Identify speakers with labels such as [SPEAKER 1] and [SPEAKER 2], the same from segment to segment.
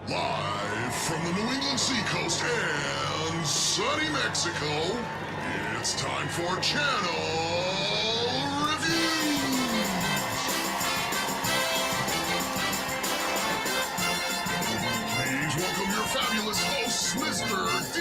[SPEAKER 1] Live from the New England seacoast and sunny Mexico, it's time for Channel Reviews. Please welcome your fabulous hosts, Mr. D.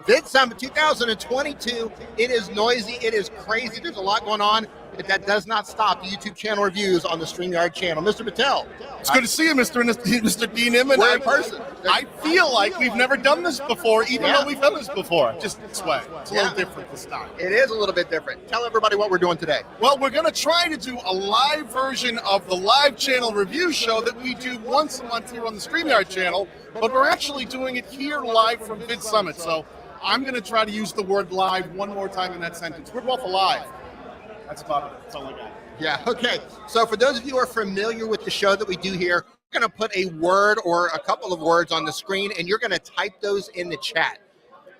[SPEAKER 2] VidSummit 2022. It is noisy. It is crazy. There's a lot going on, but that does not stop the YouTube channel reviews on the StreamYard channel. Mr. Patel.
[SPEAKER 3] It's good to see you, Mr. Dean Inman.
[SPEAKER 2] We're in person.
[SPEAKER 3] I feel like we've never done this before, even though we've done this before. Just this way. It's a little different this time.
[SPEAKER 2] It is a little bit different. Tell everybody what we're doing today.
[SPEAKER 3] Well, we're going to try to do a live version of the live channel review show that we do once a month here on the StreamYard channel, but we're actually doing it here live from VidSummit. So I'm going to try to use the word live one more time in that sentence. We're both alive. That's about it. That's all I got.
[SPEAKER 2] Yeah, okay. So for those of you who are familiar with the show that we do here, we're going to put a word or a couple of words on the screen, and you're going to type those in the chat.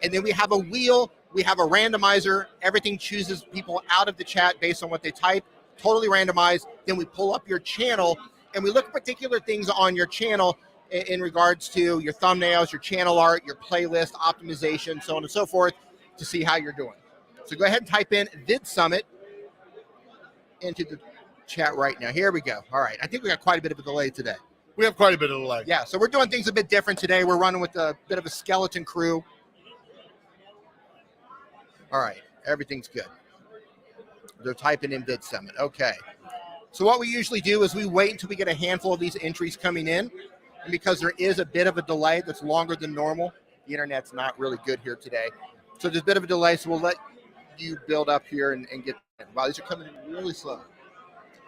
[SPEAKER 2] And then we have a wheel. We have a randomizer. Everything chooses people out of the chat based on what they type, totally randomized. Then we pull up your channel, and we look at particular things on your channel in regards to your thumbnails, your channel art, your playlist, optimization, so on and so forth, to see how you're doing. So go ahead and type in VidSummit into the chat right now. Here we go. All right. I think we got quite a bit of a delay today.
[SPEAKER 3] We have quite a bit of delay.
[SPEAKER 2] Yeah, so we're doing things a bit different today. We're running with a bit of a skeleton crew. All right. Everything's good. They're typing in VidSummit. Okay. So what we usually do is we wait until we get a handful of these entries coming in. And because there is a bit of a delay that's longer than normal, the internet's not really good here today. So there's a bit of a delay, so we'll let you build up here and get in. Wow, these are coming in really slow.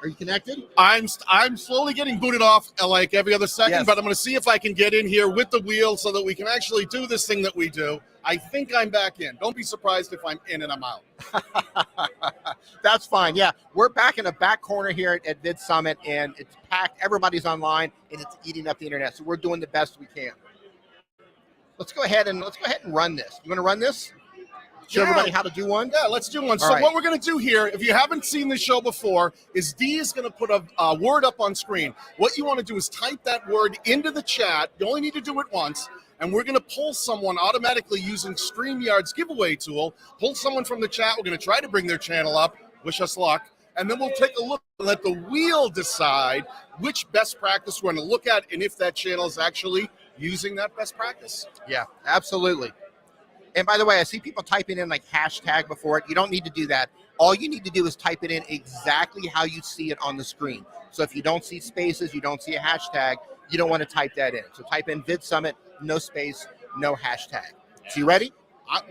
[SPEAKER 2] Are you connected?
[SPEAKER 3] I'm slowly getting booted off like every other second, but I'm going to see if I can get in here with the wheel so that we can actually do this thing that we do. I think I'm back in. Don't be surprised if I'm in and I'm out.
[SPEAKER 2] That's fine. Yeah, we're back in the back corner here at VidSummit, and it's packed. Everybody's online, and it's eating up the internet. So we're doing the best we can. Let's go ahead and run this. You want to run this? Show everybody how to do one?
[SPEAKER 3] Yeah, let's do one. So what we're going to do here, if you haven't seen the show before, is D is going to put a word up on screen. What you want to do is type that word into the chat. You only need to do it once. And we're going to pull someone automatically using StreamYard's giveaway tool. Pull someone from the chat. We're going to try to bring their channel up. Wish us luck. And then we'll take a look and let the wheel decide which best practice we're going to look at and if that channel is actually using that best practice.
[SPEAKER 2] Yeah, absolutely. And by the way, I see people typing in like hashtag before it. You don't need to do that. All you need to do is type it in exactly how you see it on the screen. So if you don't see spaces, you don't see a hashtag, you don't want to type that in. So type in VidSummit, no space, no hashtag. So you ready?
[SPEAKER 3] I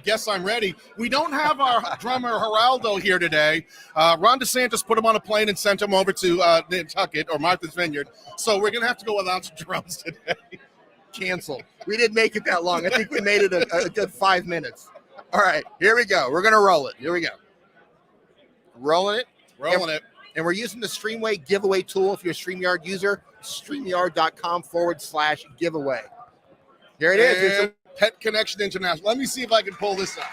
[SPEAKER 3] guess I'm ready. We don't have our drummer Geraldo here today. Ron DeSantis put him on a plane and sent him over to Nantucket or Martha's Vineyard. So we're going to have to go without some drums today.
[SPEAKER 2] Canceled. We didn't make it that long. I think we made it a good 5 minutes. All right, here we go. We're going to roll it. Here we go. Rolling it. And we're using the Streamway giveaway tool. If you're a StreamYard user, StreamYard.com/giveaway. Here it is.
[SPEAKER 3] Pet Connection International. Let me see if I can pull this up.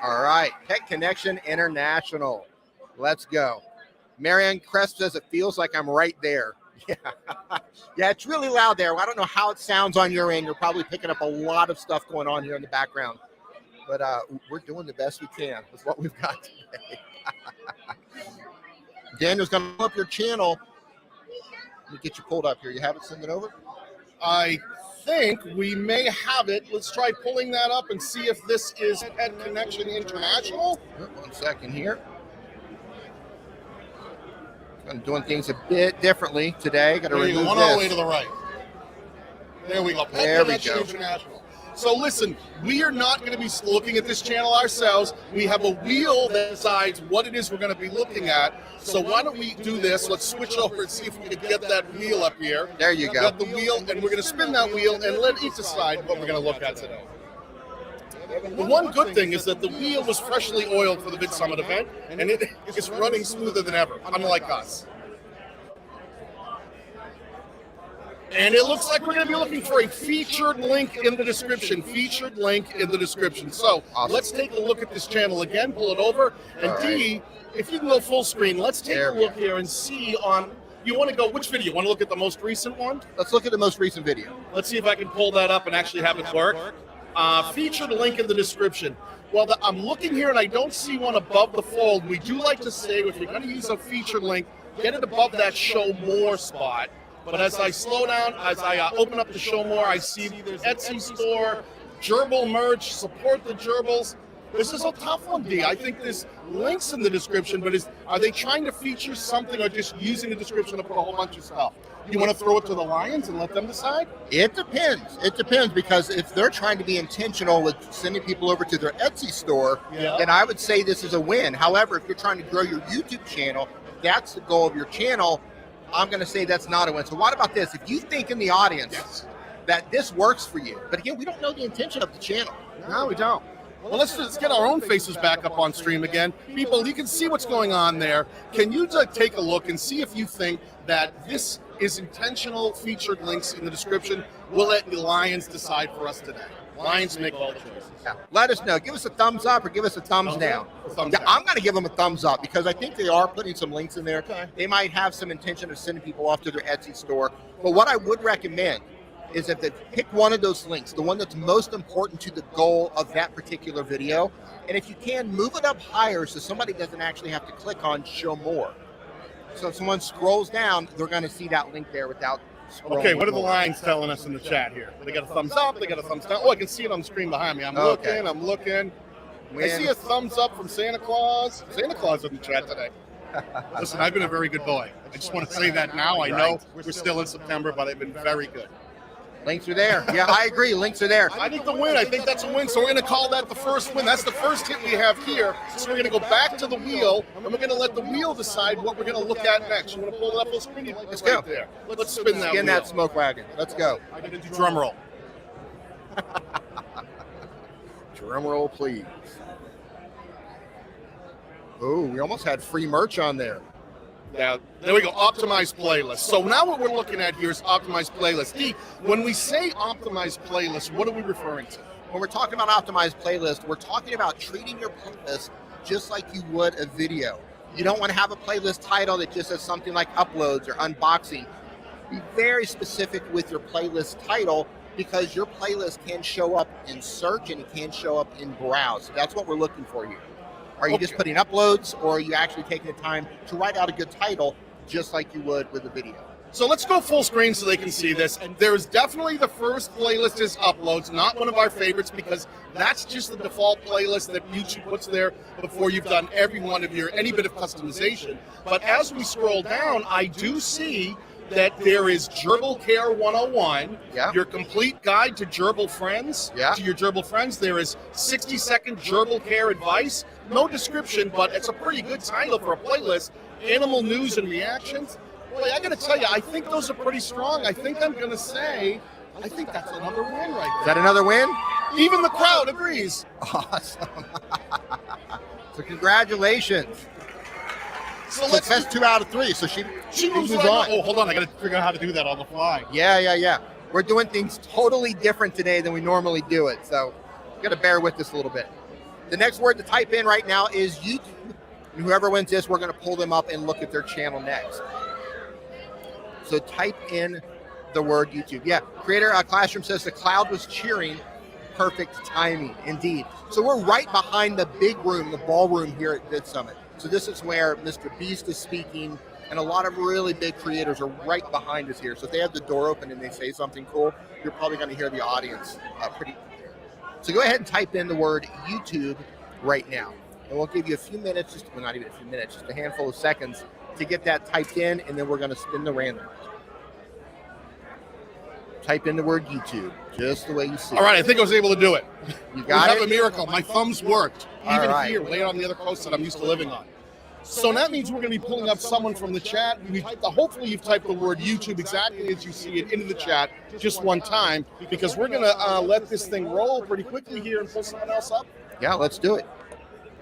[SPEAKER 2] All right, Pet Connection International. Let's go. Marianne Cresp says it feels like I'm right there. Yeah. Yeah, it's really loud there. I don't know how it sounds on your end. You're probably picking up a lot of stuff going on here in the background. But we're doing the best we can with what we've got today. Daniel's going to pull up your channel. Let me get you pulled up here. You have it? Send it over?
[SPEAKER 3] I think we may have it. Let's try pulling that up and see if this is Pet Connection International.
[SPEAKER 2] 1 second here. I'm doing things a bit differently today. Got to remove
[SPEAKER 3] one
[SPEAKER 2] this.
[SPEAKER 3] all the way to the right. There we go. Pet Connection International. So listen, we are not going to be looking at this channel ourselves. We have a wheel that decides what it is we're going to be looking at. So why don't we do this? Let's switch over and see if we can get that wheel up here.
[SPEAKER 2] There you go.
[SPEAKER 3] Got the wheel, and we're going to spin that wheel and let each decide what we're going to look at today. The one good thing is that the wheel was freshly oiled for the VidSummit event, and it is running smoother than ever, unlike us. And it looks like we're going to be looking for a featured link in the description. Featured link in the description. So let's take a look at this channel again, pull it over. And D, if you can go full screen, let's take a look here and see on, you want to go, which video? You want to look at the most recent one?
[SPEAKER 2] Let's look at the most recent video.
[SPEAKER 3] Let's see if I can pull that up and actually have it work. Featured link in the description. Well, I'm looking here and I don't see one above the fold. We do like to say if you're going to use a featured link, get it above that show more spot. But as I slow down, as I open up the show more, I see the Etsy store, gerbil merch, support the gerbils. This is a tough one, D. I think there's links in the description, but are they trying to feature something or just using the description to put a whole bunch of stuff? You want to throw it to the Lions and let them decide?
[SPEAKER 2] It depends. It depends, because if they're trying to be intentional with sending people over to their Etsy store, then I would say this is a win. However, if you're trying to grow your YouTube channel, that's the goal of your channel, I'm going to say that's not a win. So what about this? If you think in the audience that this works for you, but again, we don't know the intention of the channel.
[SPEAKER 3] No, we don't. Well, let's get our own faces back up on stream again. People, you can see what's going on there. Can you take a look and see if you think that this is intentional featured links in the description? We'll let the Lions decide for us today. Lions make all the choices.
[SPEAKER 2] Yeah. Let us know. Give us a thumbs up or give us a thumbs down. I'm going to give them a thumbs up because I think they are putting some links in there.
[SPEAKER 3] Okay.
[SPEAKER 2] They might have some intention of sending people off to their Etsy store. But what I would recommend is that they pick one of those links, the one that's most important to the goal of that particular video. And if you can, move it up higher so somebody doesn't actually have to click on show more. So if someone scrolls down, they're going to see that link there without scrolling.
[SPEAKER 3] Okay, what are the Lions telling us in the chat here? They got a thumbs up, they got a thumbs down. Oh, I can see it on the screen behind me. I'm looking. I see a thumbs up from Santa Claus. Santa Claus is in the chat today. Listen, I've been a very good boy. I just want to say that now. I know we're still in September, but I've been very good.
[SPEAKER 2] Links are there. Yeah, I agree. Links are there.
[SPEAKER 3] I think the win. I think that's a win. So we're going to call that the first win. That's the first hit we have here. So we're going to go back to the wheel, and we're going to let the wheel decide what we're going to look at next. You want to pull it up full screen?
[SPEAKER 2] Let's go.
[SPEAKER 3] There. Let's spin that
[SPEAKER 2] Spin
[SPEAKER 3] wheel.
[SPEAKER 2] that smoke wagon. Let's go.
[SPEAKER 3] I'm going to do drum roll.
[SPEAKER 2] Drum roll, please. Oh, we almost had free merch on there.
[SPEAKER 3] Now, there we go, optimized playlist. So now what we're looking at here is optimized playlist. D, when we say optimized playlist, what are we referring to?
[SPEAKER 2] When we're talking about optimized playlist, we're talking about treating your playlist just like you would a video. You don't want to have a playlist title that just says something like uploads or unboxing. Be very specific with your playlist title because your playlist can show up in search and it can show up in browse. So that's what we're looking for here. Are you just putting uploads, or are you actually taking the time to write out a good title just like you would with a video?
[SPEAKER 3] So let's go full screen so they can see this. And there's definitely the first playlist is uploads, not one of our favorites because that's just the default playlist that YouTube puts there before you've done any bit of customization. But as we scroll down, I do see that there is Gerbil Care 101, your complete guide to gerbil friends, to your gerbil friends. There is 60-second gerbil care advice. No description, but it's a pretty good title for a playlist. Animal news and reactions. Boy, I got to tell you, I think those are pretty strong. I think I'm going to say, I think that's another win right there.
[SPEAKER 2] Is that another win?
[SPEAKER 3] Even the crowd agrees.
[SPEAKER 2] Awesome. So congratulations.
[SPEAKER 3] So let's
[SPEAKER 2] that's 2 out of 3. So she moves on.
[SPEAKER 3] Oh, hold on. I got to figure out how to do that on the fly.
[SPEAKER 2] Yeah. We're doing things totally different today than we normally do it. So you got to bear with this a little bit. The next word to type in right now is YouTube. And whoever wins this, we're going to pull them up and look at their channel next. So type in the word YouTube. Yeah, Creator Classroom says the cloud was cheering. Perfect timing, indeed. So we're right behind the big room, the ballroom here at VidSummit. So this is where Mr. Beast is speaking, and a lot of really big creators are right behind us here. So if they have the door open and they say something cool, you're probably going to hear the audience pretty clear. So go ahead and type in the word YouTube right now. And we'll give you a few minutes, well, not even a few minutes, just a handful of seconds to get that typed in, and then we're going to spin the randomizer. type in the word YouTube, just the way you see
[SPEAKER 3] All right, I think I was able to do it.
[SPEAKER 2] You
[SPEAKER 3] We
[SPEAKER 2] got
[SPEAKER 3] have
[SPEAKER 2] it?
[SPEAKER 3] a miracle. My thumbs worked.
[SPEAKER 2] All
[SPEAKER 3] Even
[SPEAKER 2] right.
[SPEAKER 3] here, laying on the other coast that I'm used to living on. So that means we're going to be pulling up someone from the chat. Hopefully you've typed the word YouTube exactly as you see it into the chat just one time, because we're going to let this thing roll pretty quickly here and pull someone else up.
[SPEAKER 2] Yeah, let's do it.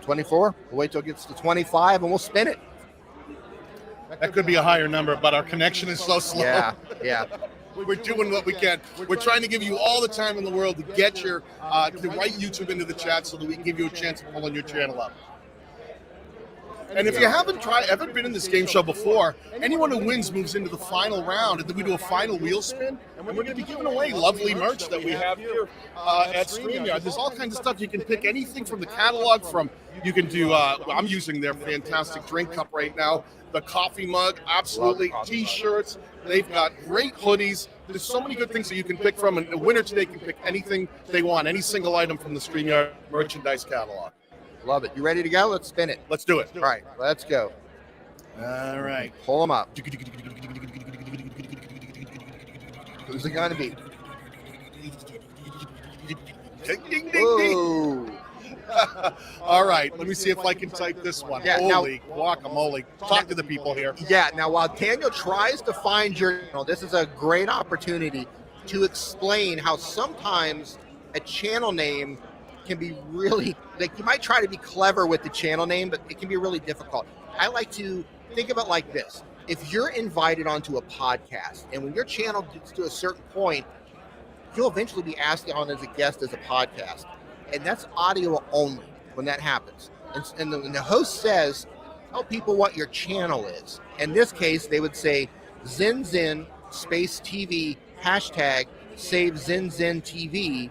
[SPEAKER 2] 24. We'll wait till it gets to 25 and we'll spin it.
[SPEAKER 3] That could be a higher number, but our connection is so slow.
[SPEAKER 2] Yeah.
[SPEAKER 3] We're doing what we can. We're trying to give you all the time in the world to get your to write YouTube into the chat so that we can give you a chance of pulling your channel up. And if you haven't been in this game show before, anyone who wins moves into the final round, and then we do a final wheel spin, and we're going to be giving away lovely merch that we have here at StreamYard. There's all kinds of stuff. You can pick anything from the catalog. You can do. I'm using their fantastic drink cup right now. The coffee mug, absolutely. T-shirts. They've got great hoodies. There's so many good things that you can pick from, and the winner today can pick anything they want, any single item from the StreamYard merchandise catalog.
[SPEAKER 2] Love it. You ready to go? Let's spin it.
[SPEAKER 3] Let's do it.
[SPEAKER 2] All right, let's go.
[SPEAKER 3] All right.
[SPEAKER 2] Pull them up. Who's it going to be?
[SPEAKER 3] Ding, ding, ding, ding.
[SPEAKER 2] Whoa.
[SPEAKER 3] All right, let me see if I can type this one.
[SPEAKER 2] Yeah,
[SPEAKER 3] Holy guacamole. Talk to the people here.
[SPEAKER 2] Yeah, now while Daniel tries to find your channel, this is a great opportunity to explain how sometimes a channel name can be really, like, you might try to be clever with the channel name, but it can be really difficult. I like to think of it like this. If you're invited onto a podcast, and when your channel gets to a certain point, you'll eventually be asked on as a guest as a podcast. And that's audio only when that happens. And the host says, tell people what your channel is. In this case, they would say zinzin space TV hashtag save zinzin TV.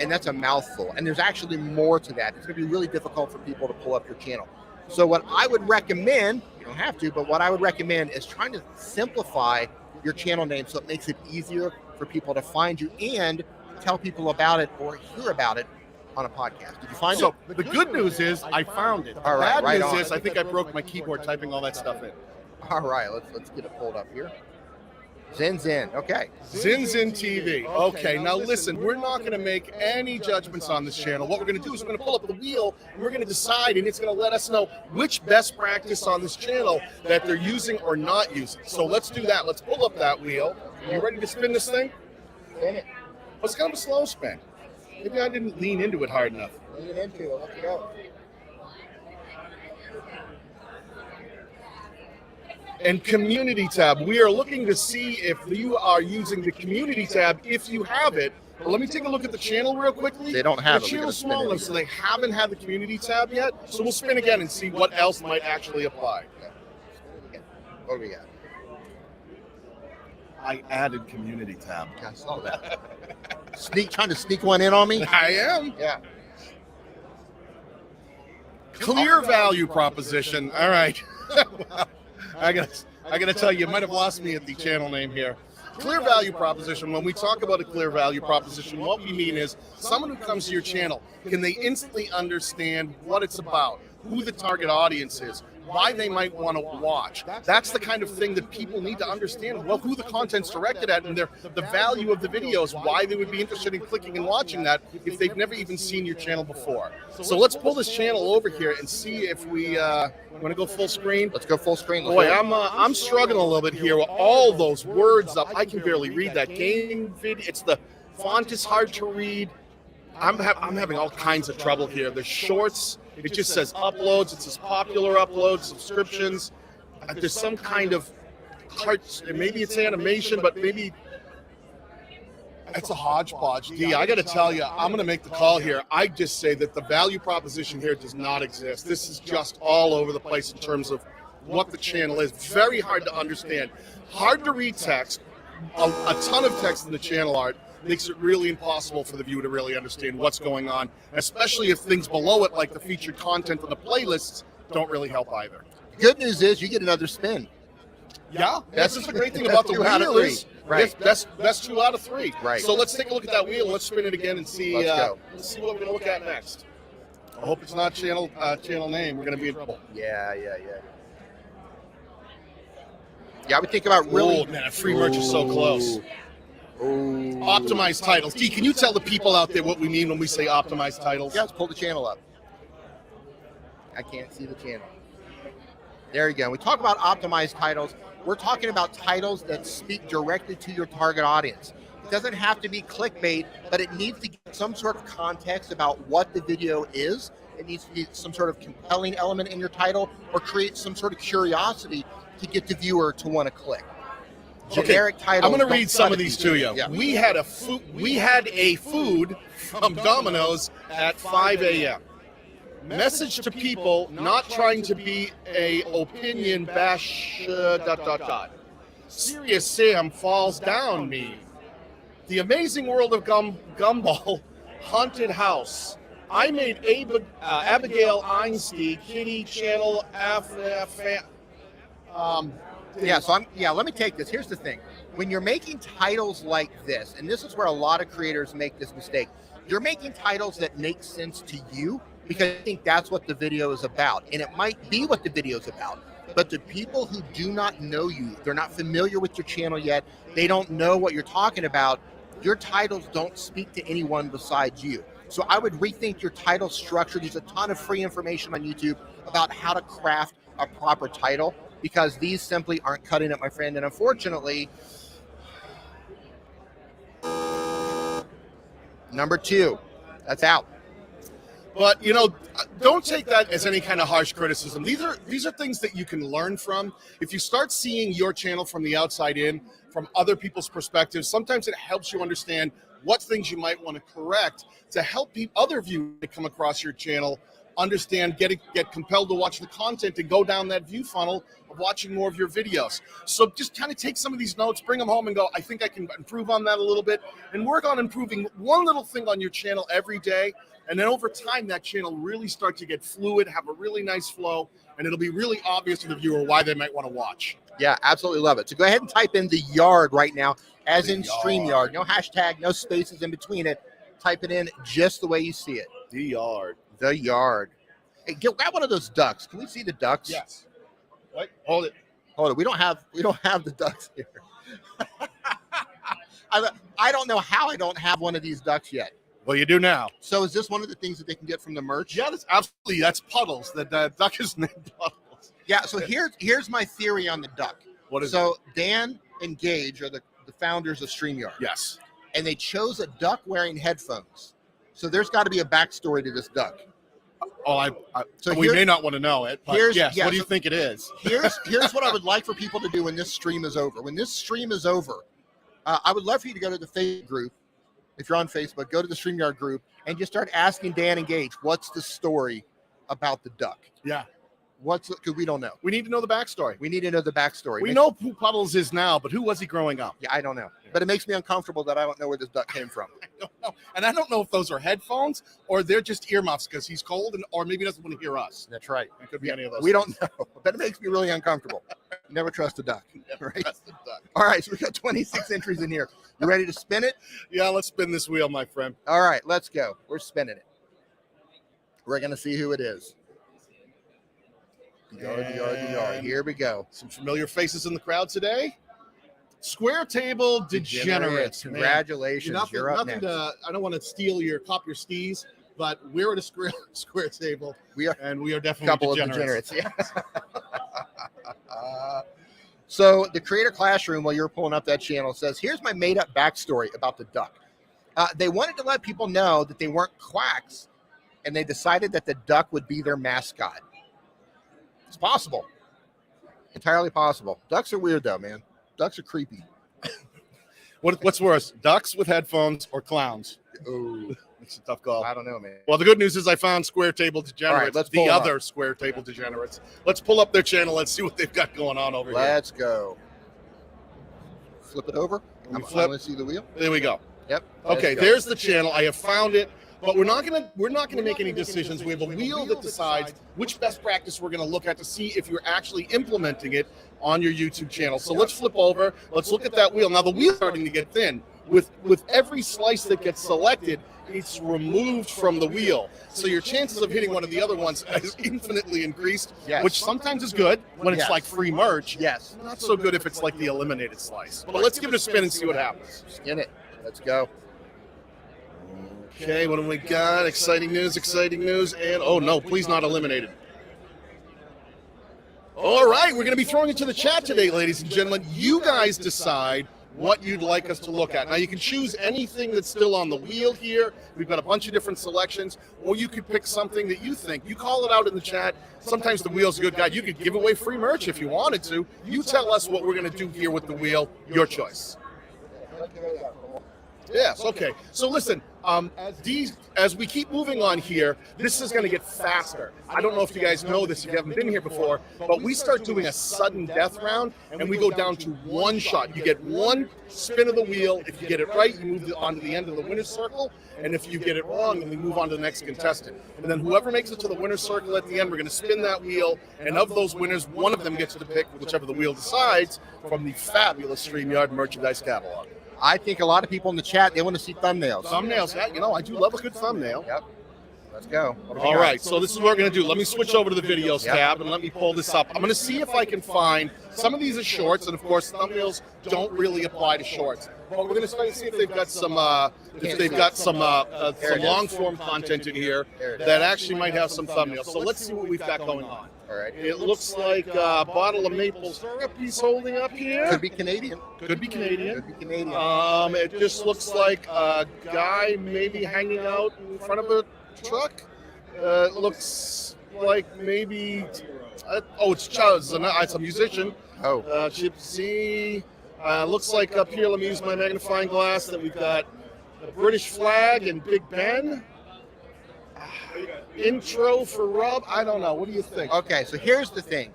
[SPEAKER 2] And that's a mouthful. And there's actually more to that. It's going to be really difficult for people to pull up your channel. So what I would recommend, you don't have to, but what I would recommend is trying to simplify your channel name so it makes it easier for people to find you and tell people about it or hear about it on a podcast. Did you find it?
[SPEAKER 3] The good news is I found it. The
[SPEAKER 2] All right,
[SPEAKER 3] bad
[SPEAKER 2] right
[SPEAKER 3] news
[SPEAKER 2] on.
[SPEAKER 3] is I think I broke my keyboard typing all that stuff in.
[SPEAKER 2] All right, let's get it pulled up here. Zinzin, okay.
[SPEAKER 3] zinzin TV. Okay, now listen, we're not going to make any judgments on this channel. What we're going to do is we're going to pull up the wheel and we're going to decide, and it's going to let us know which best practice on this channel that they're using or not using. So let's do that. Let's pull up that wheel. Are you ready to spin this thing?
[SPEAKER 2] Spin it.
[SPEAKER 3] Well, it's kind of a slow spin. Maybe I didn't lean into it hard enough.
[SPEAKER 2] Lean into it. Let's go.
[SPEAKER 3] And community tab, we are looking to see if you are using the community tab. If you have it, well, let me take a look at the channel real quickly.
[SPEAKER 2] They don't have
[SPEAKER 3] the
[SPEAKER 2] it. We're
[SPEAKER 3] channel's
[SPEAKER 2] gonna spin
[SPEAKER 3] small
[SPEAKER 2] it
[SPEAKER 3] enough, so they haven't had the community tab yet. So we'll spin again and see what else might actually apply.
[SPEAKER 2] What do we got?
[SPEAKER 3] I added community tab.
[SPEAKER 2] I saw that. Trying to sneak one in on me?
[SPEAKER 3] I am.
[SPEAKER 2] Yeah.
[SPEAKER 3] Clear value proposition. All right. I gotta tell you, you might have lost me at the channel name here. Clear value proposition. When we talk about a clear value proposition, what we mean is someone who comes to your channel, can they instantly understand what it's about, who the target audience is, why they might want to watch. That's the kind of thing that people need to understand. Well, who the content's directed at and the value of the videos, why they would be interested in clicking and watching that if they've never even seen your channel before. So let's pull this channel over here and see if we want to go full screen.
[SPEAKER 2] Let's go full screen.
[SPEAKER 3] Boy, I'm struggling a little bit here with all those words up. I can barely read that game video. It's the font is hard to read. I'm having all kinds of trouble here. The shorts, it just says uploads. It says popular uploads, subscriptions. There's some kind of hearts. Maybe it's animation, but maybe it's a hodgepodge. D, I got to tell you, I'm going to make the call here. I just say that the value proposition here does not exist. This is just all over the place in terms of what the channel is. Very hard to understand. Hard to read text. A ton of text in the channel art makes it really impossible for the viewer to really understand what's going on, especially if things below it, like the featured content and the playlists, don't really help either.
[SPEAKER 2] Good news is you get another spin.
[SPEAKER 3] Yeah, this is the great thing about the
[SPEAKER 2] 2 out of
[SPEAKER 3] wheel
[SPEAKER 2] 3.
[SPEAKER 3] is
[SPEAKER 2] Right.
[SPEAKER 3] best 2 out of 3.
[SPEAKER 2] Right.
[SPEAKER 3] So let's take a look at that wheel. Let's spin it again and see.
[SPEAKER 2] Let's go.
[SPEAKER 3] Let's see what we're gonna look at next. I hope it's not channel name. We're gonna be in trouble.
[SPEAKER 2] Yeah. Yeah, I would think about really.
[SPEAKER 3] Oh, man, free merch is so close. Optimized titles. D, can you tell the people out there what we mean when we say optimized titles?
[SPEAKER 2] Just pull the channel up. I can't see the channel. There you go. We talk about optimized titles. We're talking about titles that speak directly to your target audience. It doesn't have to be clickbait, but it needs to give some sort of context about what the video is. It needs to be some sort of compelling element in your title or create some sort of curiosity to get the viewer to want to click. Generic titles.
[SPEAKER 3] I'm going to read some of these to you.
[SPEAKER 2] Yeah.
[SPEAKER 3] We had a food from Domino's at 5 a.m. Message to people not trying to be a opinion bash. ... Serious Sam falls down me. The Amazing World of Gumball Haunted House. I made Abigail Einstein Kitty Channel
[SPEAKER 2] let me take this. Here's the thing. When you're making titles like this, and this is where a lot of creators make this mistake, you're making titles that make sense to you because I think that's what the video is about. And it might be what the video is about. But the people who do not know you, they're not familiar with your channel yet, they don't know what you're talking about, your titles don't speak to anyone besides you. So I would rethink your title structure. There's a ton of free information on YouTube about how to craft a proper title because these simply aren't cutting it, my friend. And unfortunately, number 2, that's out.
[SPEAKER 3] But, you know, don't take that as any kind of harsh criticism. These are things that you can learn from. If you start seeing your channel from the outside in, from other people's perspectives, sometimes it helps you understand what things you might want to correct to help other viewers that come across your channel understand, get compelled to watch the content and go down that view funnel of watching more of your videos. So just kind of take some of these notes, bring them home and go, I think I can improve on that a little bit and work on improving one little thing on your channel every day. And then over time, that channel really start to get fluid, have a really nice flow, and it'll be really obvious to the viewer why they might want to watch.
[SPEAKER 2] Yeah, absolutely love it. So go ahead and type in the yard right now, as in StreamYard. No hashtag, no spaces in between it. Type it in just the way you see it.
[SPEAKER 3] The yard.
[SPEAKER 2] The yard. Hey, grab one of those ducks. Can we see the ducks?
[SPEAKER 3] Yes. Wait, hold it.
[SPEAKER 2] Hold it. We don't have the ducks here. I don't know how I don't have one of these ducks yet.
[SPEAKER 3] Well, you do now.
[SPEAKER 2] So is this one of the things that they can get from the merch?
[SPEAKER 3] Yeah, that's absolutely. That's Puddles. The duck is named Puddles.
[SPEAKER 2] Yeah, so here's my theory on the duck.
[SPEAKER 3] What is
[SPEAKER 2] so it? Dan and Gage are the founders of StreamYard.
[SPEAKER 3] Yes.
[SPEAKER 2] And they chose a duck wearing headphones. So there's got to be a backstory to this duck.
[SPEAKER 3] Oh, so we may not want to know it, but yes, what do you think it is?
[SPEAKER 2] Here's what I would like for people to do when this stream is over. When this stream is over, I would love for you to go to the Facebook group. If you're on Facebook, go to the StreamYard group and just start asking Dan and Gage, what's the story about the duck?
[SPEAKER 3] Yeah.
[SPEAKER 2] Because we don't know.
[SPEAKER 3] We need to know the backstory.
[SPEAKER 2] We need to know the backstory.
[SPEAKER 3] We know who Puddles is now, but who was he growing up?
[SPEAKER 2] Yeah, I don't know. But it makes me uncomfortable that I don't know where this duck came from.
[SPEAKER 3] I don't know. And I don't know if those are headphones or they're just earmuffs because he's cold or maybe he doesn't want to hear us.
[SPEAKER 2] That's right.
[SPEAKER 3] It could be any of those.
[SPEAKER 2] We don't know. But it makes me really uncomfortable. Never trust a duck.
[SPEAKER 3] Never
[SPEAKER 2] right?
[SPEAKER 3] trust a duck.
[SPEAKER 2] All right, so we got 26 entries in here. You ready to spin it?
[SPEAKER 3] Yeah, let's spin this wheel, my friend.
[SPEAKER 2] All right, let's go. We're spinning it. We're going to see who it is. The yard. Here we go.
[SPEAKER 3] Some familiar faces in the crowd today. Square Table Degenerates.
[SPEAKER 2] Congratulations. You're up next.
[SPEAKER 3] I don't want to cop your stees, but we're at a square table. We are definitely a
[SPEAKER 2] couple of degenerates. Yeah. So the Creator Classroom, while you're pulling up that channel, says, here's my made-up backstory about the duck. They wanted to let people know that they weren't quacks, and they decided that the duck would be their mascot. It's possible. Entirely possible. Ducks are weird, though, man. Ducks are creepy.
[SPEAKER 3] What's worse, ducks with headphones or clowns?
[SPEAKER 2] Oh,
[SPEAKER 3] it's a tough call.
[SPEAKER 2] I don't know, man.
[SPEAKER 3] Well, the good news is I found Square Table Degenerates,
[SPEAKER 2] right,
[SPEAKER 3] the other Square Table Degenerates. Let's pull up their channel. Let's see what they've got going on over here.
[SPEAKER 2] Let's go. Flip it over. I want to see the wheel.
[SPEAKER 3] There we go.
[SPEAKER 2] Yep.
[SPEAKER 3] Okay, there's the channel. I have found it. But we're not gonna make any decisions. We have a wheel that decides which best practice we're gonna look at to see if you're actually implementing it on your YouTube channel. So let's flip over. Let's look at that wheel. Now the wheel's starting to get thin. with every slice that gets selected, it's removed from the wheel. So your chances of hitting one of the other ones is infinitely increased,
[SPEAKER 2] Yes.
[SPEAKER 3] which sometimes is good when it's
[SPEAKER 2] Yes.
[SPEAKER 3] like free merch.
[SPEAKER 2] Yes.
[SPEAKER 3] Not so good if it's like the eliminated slice. But let's give it a spin and see what happens.
[SPEAKER 2] Skin it. Let's go.
[SPEAKER 3] Okay, what do we got? Exciting news, and oh no, please not eliminated. All right, we're going to be throwing it to the chat today, ladies and gentlemen. You guys decide what you'd like us to look at. Now, you can choose anything that's still on the wheel here. We've got a bunch of different selections, or you could pick something that you think. You call it out in the chat. Sometimes the wheel's a good guide. You could give away free merch if you wanted to. You tell us what we're going to do here with the wheel. Your choice. Yes, okay. So listen, as we keep moving on here, this is going to get faster. I don't know if you guys know this, if you haven't been here before, but we start doing a sudden death round, and we go down to one shot. You get one spin of the wheel. If you get it right, you move on to the end of the winner's circle, and if you get it wrong, then we move on to the next contestant. And then whoever makes it to the winner's circle at the end, we're going to spin that wheel, and of those winners, one of them gets to pick whichever the wheel decides from the fabulous StreamYard merchandise catalog.
[SPEAKER 2] I think a lot of people in the chat, they want to see thumbnails.
[SPEAKER 3] Thumbnails, yeah, you know, I do love a good thumbnail.
[SPEAKER 2] Yep. Let's go.
[SPEAKER 3] All right, so this is what we're going to do. Let me switch over to the videos tab and let me pull this up. I'm going to see if I can find, some of these are shorts, and of course, thumbnails don't really apply to shorts. But we're going to try and see if they've got some, some long-form content in here that actually might have some thumbnails. So let's see what we've got going on.
[SPEAKER 2] All right.
[SPEAKER 3] It looks like a bottle of maple syrup he's holding up here.
[SPEAKER 2] Could be Canadian.
[SPEAKER 3] Could be Canadian.
[SPEAKER 2] Could be Canadian.
[SPEAKER 3] It just looks like a guy maybe hanging out in front of a truck. It looks like maybe, it's Chuz. It's a musician.
[SPEAKER 2] Oh.
[SPEAKER 3] Gypsy. Looks like up here, let me use my magnifying glass, that we've got the British flag and Big Ben. Intro for Rob. I don't know. What do you think?
[SPEAKER 2] Okay, so here's the thing.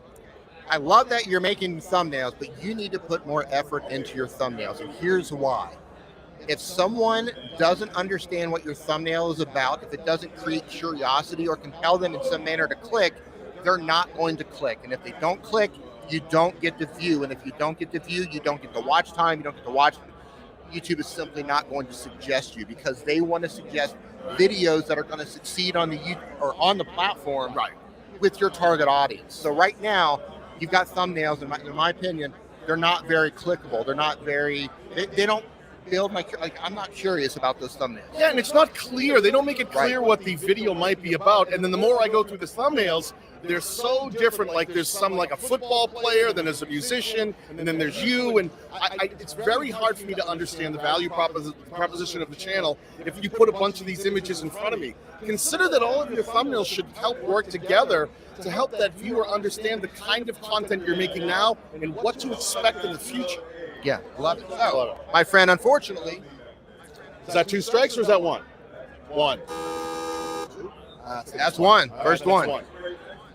[SPEAKER 2] I love that you're making thumbnails, but you need to put more effort into your thumbnails, and here's why. If someone doesn't understand what your thumbnail is about, if it doesn't create curiosity or compel them in some manner to click, they're not going to click. And if they don't click, you don't get to view. And if you don't get to view, you don't get the watch time, you don't get to watch. YouTube is simply not going to suggest you, because they want to suggest videos that are going to succeed on the YouTube or on the platform, right, with your target audience. So right now, you've got thumbnails, in my opinion, they're not very clickable. They're not very, they don't build my, like, I'm not curious about those thumbnails.
[SPEAKER 3] Yeah, and it's not clear. They don't make it clear what the video might be about. And then the more I go through the thumbnails, they're so different. Like there's some like a football player, then there's a musician, and then there's you. And it's very hard for me to understand the value proposition of the channel if you put a bunch of these images in front of me. Consider that all of your thumbnails should help work together to help that viewer understand the kind of content you're making now and what to expect in the future.
[SPEAKER 2] Yeah, love it. So, my friend, unfortunately,
[SPEAKER 3] is that 2 strikes or is that 1? 1.
[SPEAKER 2] That's one. First
[SPEAKER 3] one.
[SPEAKER 2] one.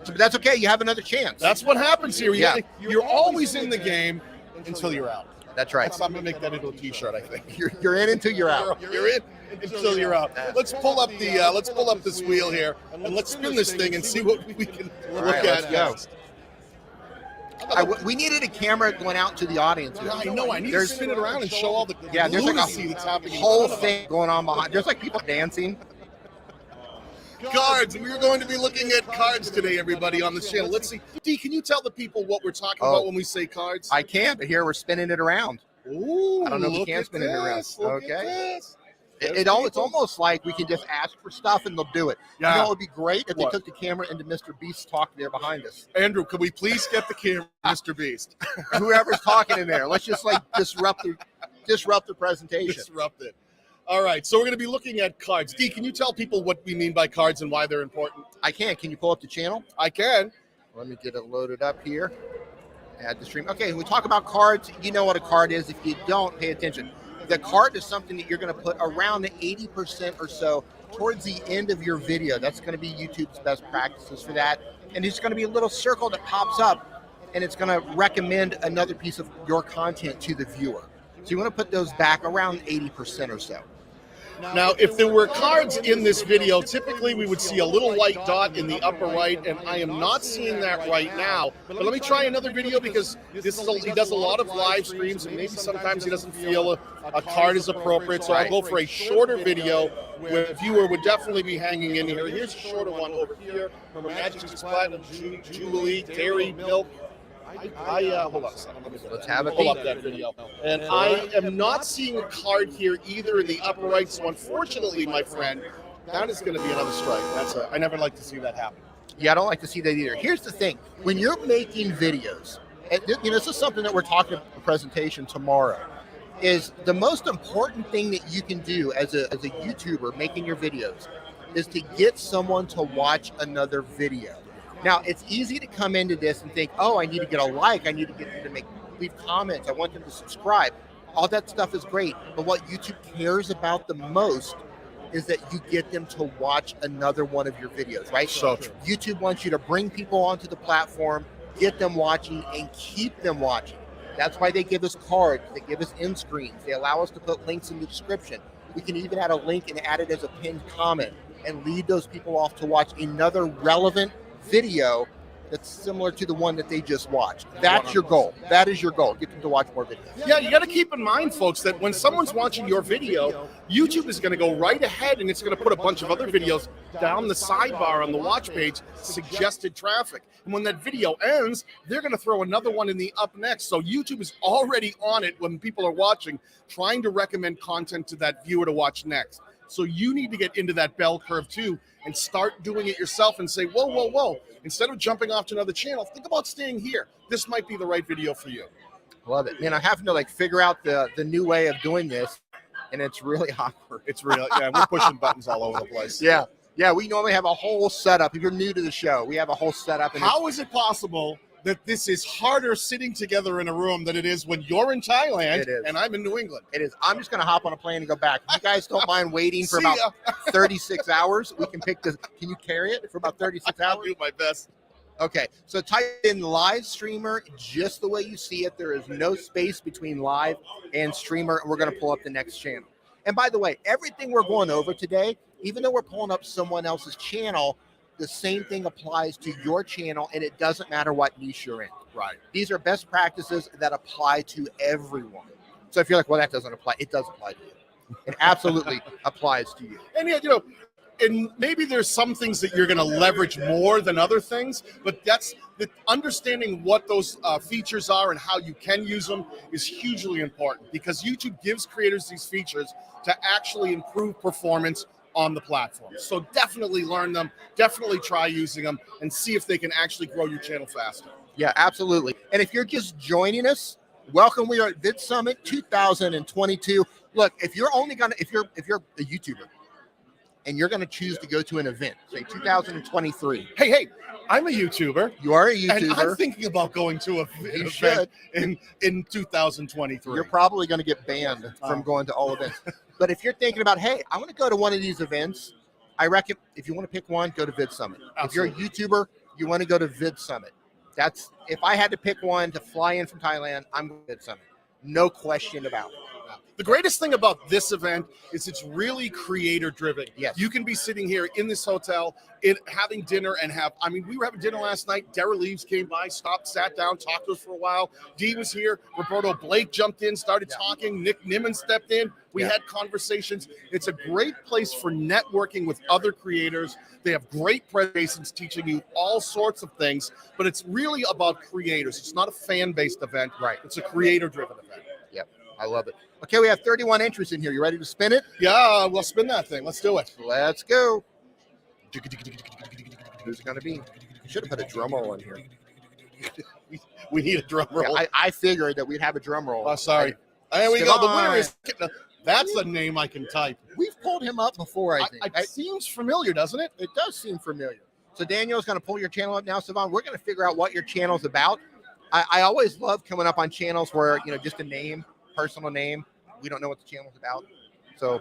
[SPEAKER 2] But that's okay. You have another chance.
[SPEAKER 3] That's what happens here.
[SPEAKER 2] Yeah.
[SPEAKER 3] You're always in the game until you're out.
[SPEAKER 2] That's right.
[SPEAKER 3] I'm gonna make that into a T-shirt. I think
[SPEAKER 2] you're in until you're out.
[SPEAKER 3] You're in until you're out. Let's pull up this wheel here and let's spin this thing and see what we can look at next.
[SPEAKER 2] We needed a camera going out to the audience.
[SPEAKER 3] Yeah, I know. I need to spin it around and show all the
[SPEAKER 2] there's like
[SPEAKER 3] lunacy that's happening.
[SPEAKER 2] Whole thing going on behind. There's like people dancing.
[SPEAKER 3] Cards. We're going to be looking at cards today, everybody, on this channel. Let's see. D, can you tell the people what we're talking about when we say cards?
[SPEAKER 2] I can, but here we're spinning it around.
[SPEAKER 3] Ooh,
[SPEAKER 2] I don't know if you can spin it around.
[SPEAKER 3] Okay.
[SPEAKER 2] It's almost like we can just ask for stuff and they'll do it.
[SPEAKER 3] Yeah.
[SPEAKER 2] You know, it would be great if they took the camera into Mr. Beast's talk there behind us.
[SPEAKER 3] Andrew, could we please get the camera, Mr. Beast?
[SPEAKER 2] Whoever's talking in there, let's just like disrupt the presentation.
[SPEAKER 3] Disrupt it. All right, so we're going to be looking at cards. D, can you tell people what we mean by cards and why they're important?
[SPEAKER 2] I can. Can you pull up the channel?
[SPEAKER 3] I can.
[SPEAKER 2] Let me get it loaded up here. Add the stream. Okay, when we talk about cards, you know what a card is. If you don't, pay attention. The card is something that you're going to put around the 80% or so towards the end of your video. That's going to be YouTube's best practices for that. And it's going to be a little circle that pops up, and it's going to recommend another piece of your content to the viewer. So you want to put those back around 80% or so.
[SPEAKER 3] Now, if there were cards in this video, typically we would see a little white dot in the upper right, and I am not seeing that right now. But let me try another video, because he does a lot of live streams, and maybe sometimes he doesn't feel a card is appropriate. So I'll go for a shorter video where a viewer would definitely be hanging in here. Here's a shorter one over here from Majesty's Platinum Jubilee Dairy Milk. Hold on a second.
[SPEAKER 2] Let's have it.
[SPEAKER 3] Pull up that video. And I am not seeing a card here either in the upper right. So unfortunately, my friend, that is going to be another strike. I never like to see that happen.
[SPEAKER 2] Yeah, I don't like to see that either. Here's the thing: when you're making videos, and this is something that we're talking about in the presentation tomorrow, is the most important thing that you can do as a YouTuber making your videos is to get someone to watch another video. Now, it's easy to come into this and think, oh, I need to get a like, I need to get them to leave comments, I want them to subscribe. All that stuff is great, but what YouTube cares about the most is that you get them to watch another one of your videos, right?
[SPEAKER 3] So true.
[SPEAKER 2] YouTube wants you to bring people onto the platform, get them watching, and keep them watching. That's why they give us cards, they give us end screens, they allow us to put links in the description. We can even add a link and add it as a pinned comment and lead those people off to watch another relevant video that's similar to the one that they just watched. That's your goal. That is your goal. Get them to watch more videos.
[SPEAKER 3] Yeah, you got to keep in mind, folks, that when someone's watching your video, YouTube is going to go right ahead and it's going to put a bunch of other videos down the sidebar on the watch page, suggested traffic. And when that video ends, they're going to throw another one in the up next. So YouTube is already on it when people are watching, trying to recommend content to that viewer to watch next. So you need to get into that bell curve too and start doing it yourself and say, whoa, whoa, whoa. Instead of jumping off to another channel, think about staying here. This might be the right video for you.
[SPEAKER 2] Love it. Man, I have to figure out the new way of doing this, and it's really awkward.
[SPEAKER 3] It's really, yeah, we're pushing buttons all over the place.
[SPEAKER 2] Yeah. Yeah, we normally have a whole setup. If you're new to the show, we have a whole setup. And
[SPEAKER 3] how is it possible that this is harder sitting together in a room than it is when you're in Thailand and I'm in New England?
[SPEAKER 2] It is. I'm just going to hop on a plane and go back. If you guys don't mind waiting for about 36 hours, we can pick this. Can you carry it for about 36 hours?
[SPEAKER 3] I'll do my best.
[SPEAKER 2] Okay, so type in live streamer just the way you see it. There is no space between live and streamer. We're going to pull up the next channel. And by the way, everything we're going over today, even though we're pulling up someone else's channel, the same thing applies to your channel, and it doesn't matter what niche you're in.
[SPEAKER 3] Right.
[SPEAKER 2] These are best practices that apply to everyone. So if you're like, well, that doesn't apply, it does apply to you. It absolutely applies to you.
[SPEAKER 3] And yeah, and maybe there's some things that you're going to leverage more than other things, but that's the understanding what those features are and how you can use them is hugely important, because YouTube gives creators these features to actually improve performance on the platform. So definitely learn them, definitely try using them, and see if they can actually grow your channel faster.
[SPEAKER 2] Yeah, absolutely. And if you're just joining us, welcome. We are at VidSummit 2022. Look, if you're a YouTuber and you're going to choose to go to an event, say 2023.
[SPEAKER 3] Hey, I'm a YouTuber.
[SPEAKER 2] You are a YouTuber.
[SPEAKER 3] And I'm thinking about going to an event in 2023.
[SPEAKER 2] You're probably going to get banned from going to all events. But if you're thinking about, hey, I want to go to one of these events, I reckon if you want to pick one, go to VidSummit. Absolutely. If you're a YouTuber, you want to go to VidSummit. That's, if I had to pick one to fly in from Thailand, I'm going to VidSummit. No question about it.
[SPEAKER 3] The greatest thing about this event is it's really creator driven.
[SPEAKER 2] Yes.
[SPEAKER 3] You can be sitting here in this hotel, having dinner we were having dinner last night. Dara Leaves came by, sat down, talked to us for a while. Dee was here. Roberto Blake jumped in, started talking. Nick Nimmin stepped in. We had conversations. It's a great place for networking with other creators. They have great presentations teaching you all sorts of things, but it's really about creators. It's not a fan-based event.
[SPEAKER 2] Right.
[SPEAKER 3] It's a creator-driven event.
[SPEAKER 2] Yep. I love it. Okay, we have 31 entries in here. You ready to spin it?
[SPEAKER 3] Yeah, we'll spin that thing. Let's do it.
[SPEAKER 2] Let's go. Who's it going to be? Should have put a drum roll in here.
[SPEAKER 3] We need a drum roll.
[SPEAKER 2] Yeah, I figured that we'd have a drum roll.
[SPEAKER 3] Oh, sorry. There we go. The winner is... That's a name I can type.
[SPEAKER 2] We've pulled him up before, I think.
[SPEAKER 3] It seems familiar, doesn't it?
[SPEAKER 2] It does seem familiar. So Daniel's going to pull your channel up now, Savon. We're going to figure out what your channel's about. I always love coming up on channels where, just a name, personal name. We don't know what the channel's about. So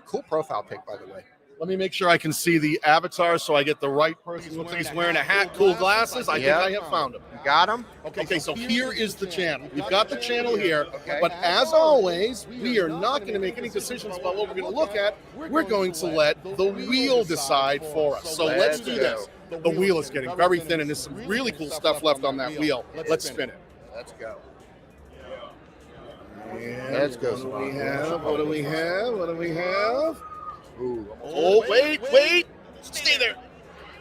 [SPEAKER 2] cool profile pic, by the way.
[SPEAKER 3] Let me make sure I can see the avatar so I get the right person. Looks like he's wearing a hat, cool glasses. I think I have found him.
[SPEAKER 2] You got him?
[SPEAKER 3] Okay, so here is the channel. We've got the channel here, but as always, we are not going to make any decisions about what we're going to look at. We're going to let the wheel decide for us. So let's do this. The wheel is getting very thin, and there's some really cool stuff left on that wheel. Let's spin it.
[SPEAKER 2] Let's go.
[SPEAKER 3] Let's go. What do we have? What do we have? What do we have?
[SPEAKER 2] Ooh.
[SPEAKER 3] Oh, wait. Stay there.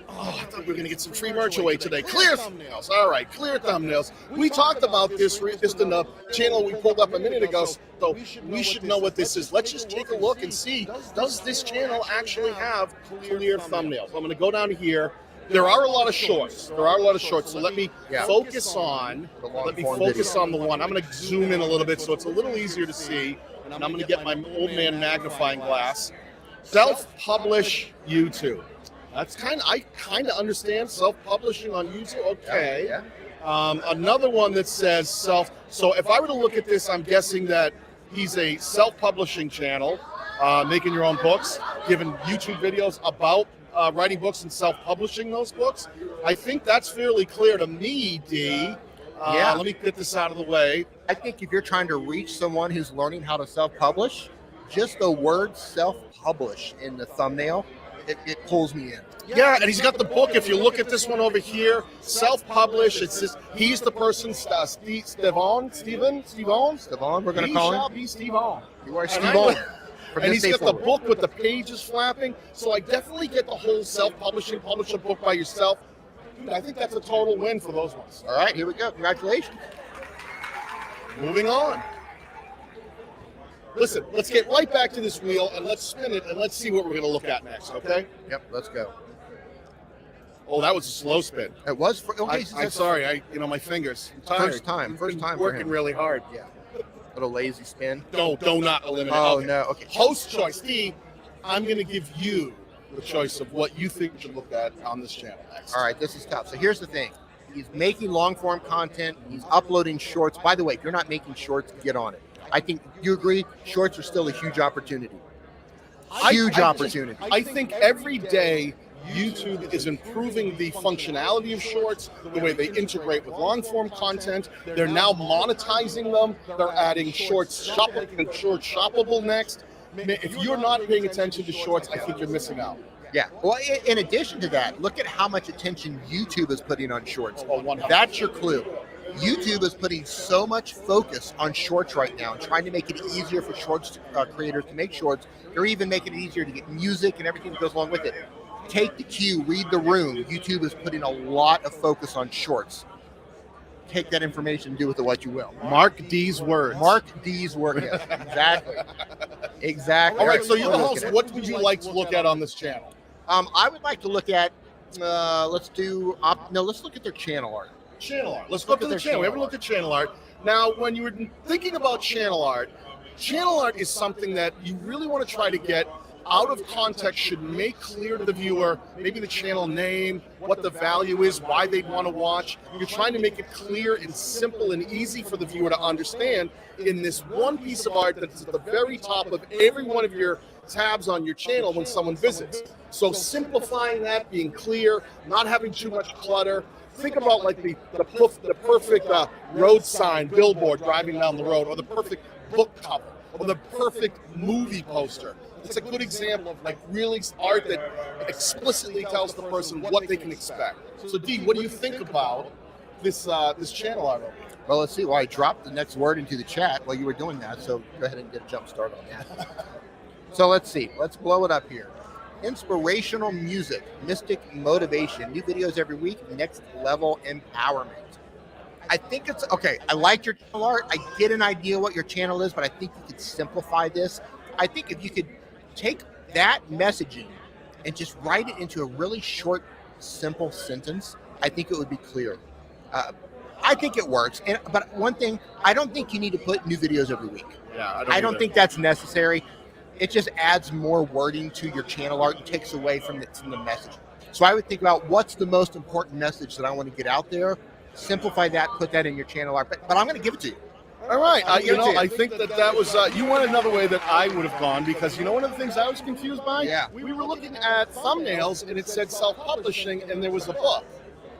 [SPEAKER 3] Oh, I thought we were going to get some free merch away today. Clear thumbnails. All right, clear thumbnails. We talked about this just in the channel we pulled up a minute ago, so we should know what this is. Let's just take a look and see, does this channel actually have clear thumbnails? I'm going to go down here. There are a lot of shorts. So let me focus on the one. I'm going to zoom in a little bit so it's a little easier to see, and I'm going to get my old man magnifying glass. Self-publish YouTube. I kind of understand self-publishing on YouTube. Okay. Another one that says self. So if I were to look at this, I'm guessing that he's a self-publishing channel, making your own books, giving YouTube videos about writing books and self-publishing those books. I think that's fairly clear to me, D. Let me get this out of the way.
[SPEAKER 2] I think if you're trying to reach someone who's learning how to self-publish, just the word self-publish in the thumbnail, it pulls me in.
[SPEAKER 3] Yeah, and he's got the book. If you look at this one over here, self-publish. It's just he's the person. Steven.
[SPEAKER 2] We're gonna call him.
[SPEAKER 3] Be Steven.
[SPEAKER 2] You are Steven.
[SPEAKER 3] And he's got the book with the pages flapping. So I definitely get the whole self-publishing. Publish a book by yourself. Dude, I think that's a total win for those ones.
[SPEAKER 2] All right, here we go. Congratulations.
[SPEAKER 3] Moving on. Listen, let's get right back to this wheel and let's spin it and let's see what we're going to look at next, okay?
[SPEAKER 2] Yep, let's go.
[SPEAKER 3] Oh, that was a slow spin.
[SPEAKER 2] It was.
[SPEAKER 3] I'm sorry. My fingers. I'm tired.
[SPEAKER 2] First time
[SPEAKER 3] working
[SPEAKER 2] for him.
[SPEAKER 3] really hard.
[SPEAKER 2] Yeah. Little lazy spin.
[SPEAKER 3] Do not eliminate.
[SPEAKER 2] Oh, no. Okay.
[SPEAKER 3] Host choice. Steve, I'm going to give you the choice of what you think we should look at on this channel next.
[SPEAKER 2] All right, this is tough. So here's the thing. He's making long-form content. He's uploading shorts. By the way, if you're not making shorts, get on it. I think you agree shorts are still a huge opportunity. Opportunity.
[SPEAKER 3] I think every day YouTube is improving the functionality of shorts, the way they integrate with long-form content. They're now monetizing them. They're adding shorts shoppable next. If you're not paying attention to shorts, I think you're missing out.
[SPEAKER 2] Yeah. Well, in addition to that, look at how much attention YouTube is putting on shorts.
[SPEAKER 3] Oh,
[SPEAKER 2] that's your clue. YouTube is putting so much focus on shorts right now and trying to make it easier for shorts creators to make shorts. They're even making it easier to get music and everything that goes along with it. Take the cue, read the room. YouTube is putting a lot of focus on shorts. Take that information and do with it what you will.
[SPEAKER 3] Mark D's words.
[SPEAKER 2] Yes, exactly.
[SPEAKER 3] All right, so you're the host. What would you like to look at on this channel?
[SPEAKER 2] I would like to look at, let's look at their channel art.
[SPEAKER 3] Channel art. Let's look at the channel. We haven't looked at channel art. Now, when you were thinking about channel art is something that you really want to try to get out of context, should make clear to the viewer, maybe the channel name, what the value is, why they'd want to watch. You're trying to make it clear and simple and easy for the viewer to understand in this one piece of art that's at the very top of every one of your tabs on your channel when someone visits. So simplifying that, being clear, not having too much clutter. Think about like the perfect road sign, billboard driving down the road, or the perfect book cover, or the perfect movie poster. It's a good example of like really art that explicitly tells the person what they can expect. So D, what do you think about this channel art over here?
[SPEAKER 2] Well, let's see. Well, I dropped the next word into the chat while you were doing that, so go ahead and get a jump start on that. So let's see. Let's blow it up here. Inspirational music, mystic motivation, new videos every week, next level empowerment. I think it's okay. I like your channel art. I get an idea what your channel is, but I think you could simplify this. I think if you could take that messaging and just write it into a really short, simple sentence, I think it would be clear. I think it works. But one thing, I don't think you need to put new videos every week.
[SPEAKER 3] Yeah,
[SPEAKER 2] I don't think that's necessary. It just adds more wording to your channel art and takes away from the message. So I would think about what's the most important message that I want to get out there, simplify that, put that in your channel art. But I'm going to give it to you.
[SPEAKER 3] All right,
[SPEAKER 2] Give it to you.
[SPEAKER 3] I think that was you went another way that I would have gone, because one of the things I was confused by.
[SPEAKER 2] Yeah.
[SPEAKER 3] We were looking at thumbnails and it said self-publishing and there was a book.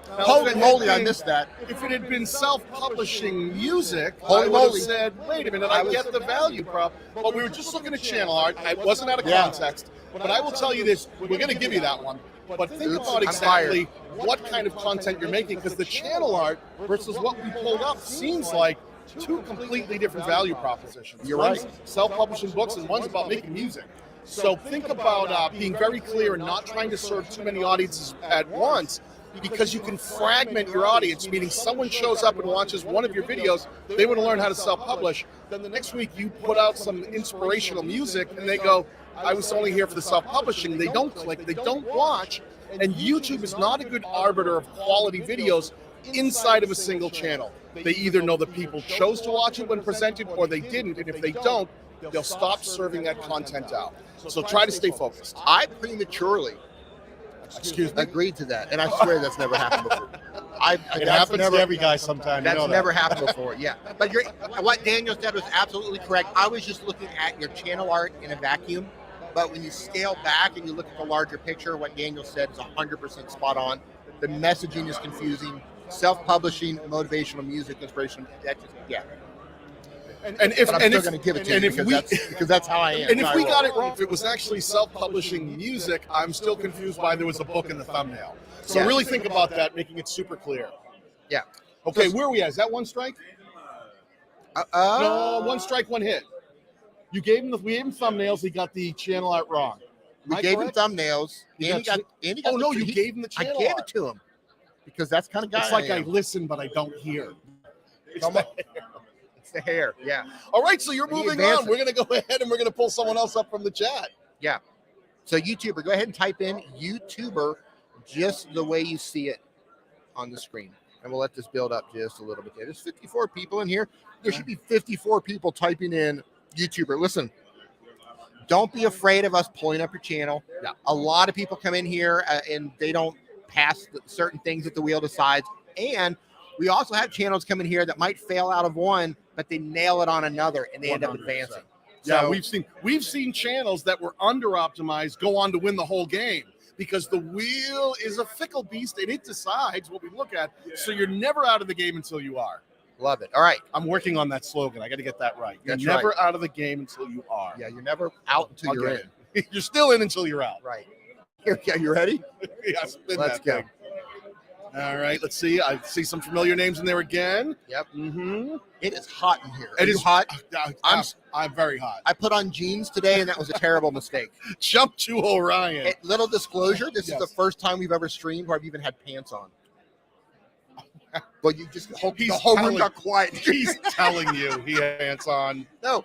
[SPEAKER 3] Now,
[SPEAKER 2] Holy
[SPEAKER 3] if it
[SPEAKER 2] moly,
[SPEAKER 3] had
[SPEAKER 2] I
[SPEAKER 3] been-
[SPEAKER 2] missed that.
[SPEAKER 3] If it had been self-publishing music,
[SPEAKER 2] Holy
[SPEAKER 3] I would have
[SPEAKER 2] moly.
[SPEAKER 3] said, wait a minute, I get the value prop. But we were just looking at channel art. I wasn't out of context. But I will tell you this, we're going to give you that one. But think
[SPEAKER 2] Oops,
[SPEAKER 3] about
[SPEAKER 2] I'm
[SPEAKER 3] exactly what kind of content you're making, because the channel art versus what we pulled up seems like two completely different value propositions.
[SPEAKER 2] You're
[SPEAKER 3] One's
[SPEAKER 2] right.
[SPEAKER 3] self-publishing books and one's about making music. So think about being very clear and not trying to serve too many audiences at once, because you can fragment your audience, meaning someone shows up and watches one of your videos, they want to learn how to self-publish. Then the next week you put out some inspirational music and they go, I was only here for the self-publishing. They don't click, they don't watch, and YouTube is not a good arbiter of quality videos inside of a single channel. They either know that people chose to watch it when presented or they didn't, and if they don't, they'll stop serving that content out. So try to stay focused.
[SPEAKER 2] I prematurely agreed to that, and I swear that's never happened before.
[SPEAKER 3] It happens to every guy sometime.
[SPEAKER 2] That's never happened before. Yeah, but what Daniel said was absolutely correct. I was just looking at your channel art in a vacuum, but when you scale back and you look at the larger picture, what Daniel said is 100% spot on. The messaging is confusing. Self-publishing, motivational music, inspiration. That just
[SPEAKER 3] And if
[SPEAKER 2] I'm still going to give it to you because that's how I am.
[SPEAKER 3] And if we got it wrong, if it was actually self-publishing music, I'm still confused why there was a book in the thumbnail. So really think about that, making it super clear.
[SPEAKER 2] Yeah.
[SPEAKER 3] Okay, where are we at? Is that one strike? No, one strike, one hit. We gave him thumbnails. He got the channel art wrong.
[SPEAKER 2] We gave him thumbnails. Andy got
[SPEAKER 3] oh no, you gave him the channel art.
[SPEAKER 2] I gave it to him because that's kind of guy.
[SPEAKER 3] It's like I listen, but I don't hear.
[SPEAKER 2] It's the hair. Yeah.
[SPEAKER 3] All right, so you're moving on. We're going to go ahead and we're going to pull someone else up from the chat.
[SPEAKER 2] Yeah. So YouTuber, go ahead and type in YouTuber just the way you see it on the screen. And we'll let this build up just a little bit. There's 54 people in here. There should be 54 people typing in YouTuber. Listen, don't be afraid of us pulling up your channel.
[SPEAKER 3] Yeah.
[SPEAKER 2] A lot of people come in here and they don't pass certain things that the wheel decides. And we also have channels come in here that might fail out of one, but they nail it on another and they 100%. End up advancing.
[SPEAKER 3] Yeah, so, we've seen channels that were under optimized go on to win the whole game, because the wheel is a fickle beast and it decides what we look at. So you're never out of the game until you are.
[SPEAKER 2] Love it. All right.
[SPEAKER 3] I'm working on that slogan. I got to get that right. You're
[SPEAKER 2] That's
[SPEAKER 3] never
[SPEAKER 2] right.
[SPEAKER 3] out of the game until you are.
[SPEAKER 2] Yeah, you're never out until you're in.
[SPEAKER 3] You're still in until you're out.
[SPEAKER 2] Right. Yeah, you ready?
[SPEAKER 3] Yeah,
[SPEAKER 2] let's go.
[SPEAKER 3] Thing. All right, let's see. I see some familiar names in there again.
[SPEAKER 2] Yep.
[SPEAKER 3] Mm-hmm.
[SPEAKER 2] It is hot in here.
[SPEAKER 3] It is
[SPEAKER 2] hot.
[SPEAKER 3] I'm very hot.
[SPEAKER 2] I put on jeans today, and that was a terrible mistake.
[SPEAKER 3] Jump to Orion.
[SPEAKER 2] Little disclosure: this is the first time we've ever streamed where I've even had pants on. But you just hope the whole room got quiet.
[SPEAKER 3] He's telling you he had pants on.
[SPEAKER 2] No,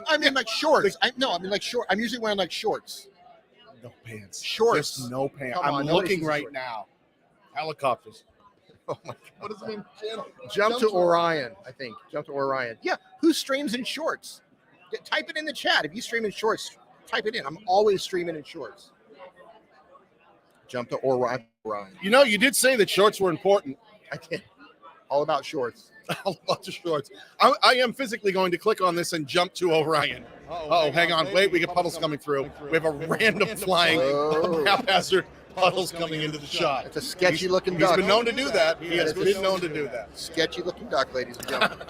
[SPEAKER 2] I mean like shorts. I mean like short. I'm usually wearing like shorts.
[SPEAKER 3] No pants.
[SPEAKER 2] Shorts.
[SPEAKER 3] Just no pants.
[SPEAKER 2] Come
[SPEAKER 3] I'm
[SPEAKER 2] on,
[SPEAKER 3] looking right now. Helicopters.
[SPEAKER 2] Oh my God.
[SPEAKER 3] What is the name?
[SPEAKER 2] Jump to Orion, I think. Jump to Orion. Yeah. Who streams in shorts? Type it in the chat. If you stream in shorts, type it in. I'm always streaming in shorts. Jump to Orion.
[SPEAKER 3] You know, you did say that shorts were important.
[SPEAKER 2] I did. All about shorts.
[SPEAKER 3] All about the shorts. I am physically going to click on this and jump to Orion. Oh, hang on. Wait, we get puddles coming through. We have a random flying haphazard puddles coming into the shot.
[SPEAKER 2] It's a sketchy looking duck.
[SPEAKER 3] He's been known to do that. He has been known to do that.
[SPEAKER 2] Sketchy looking duck, ladies and gentlemen.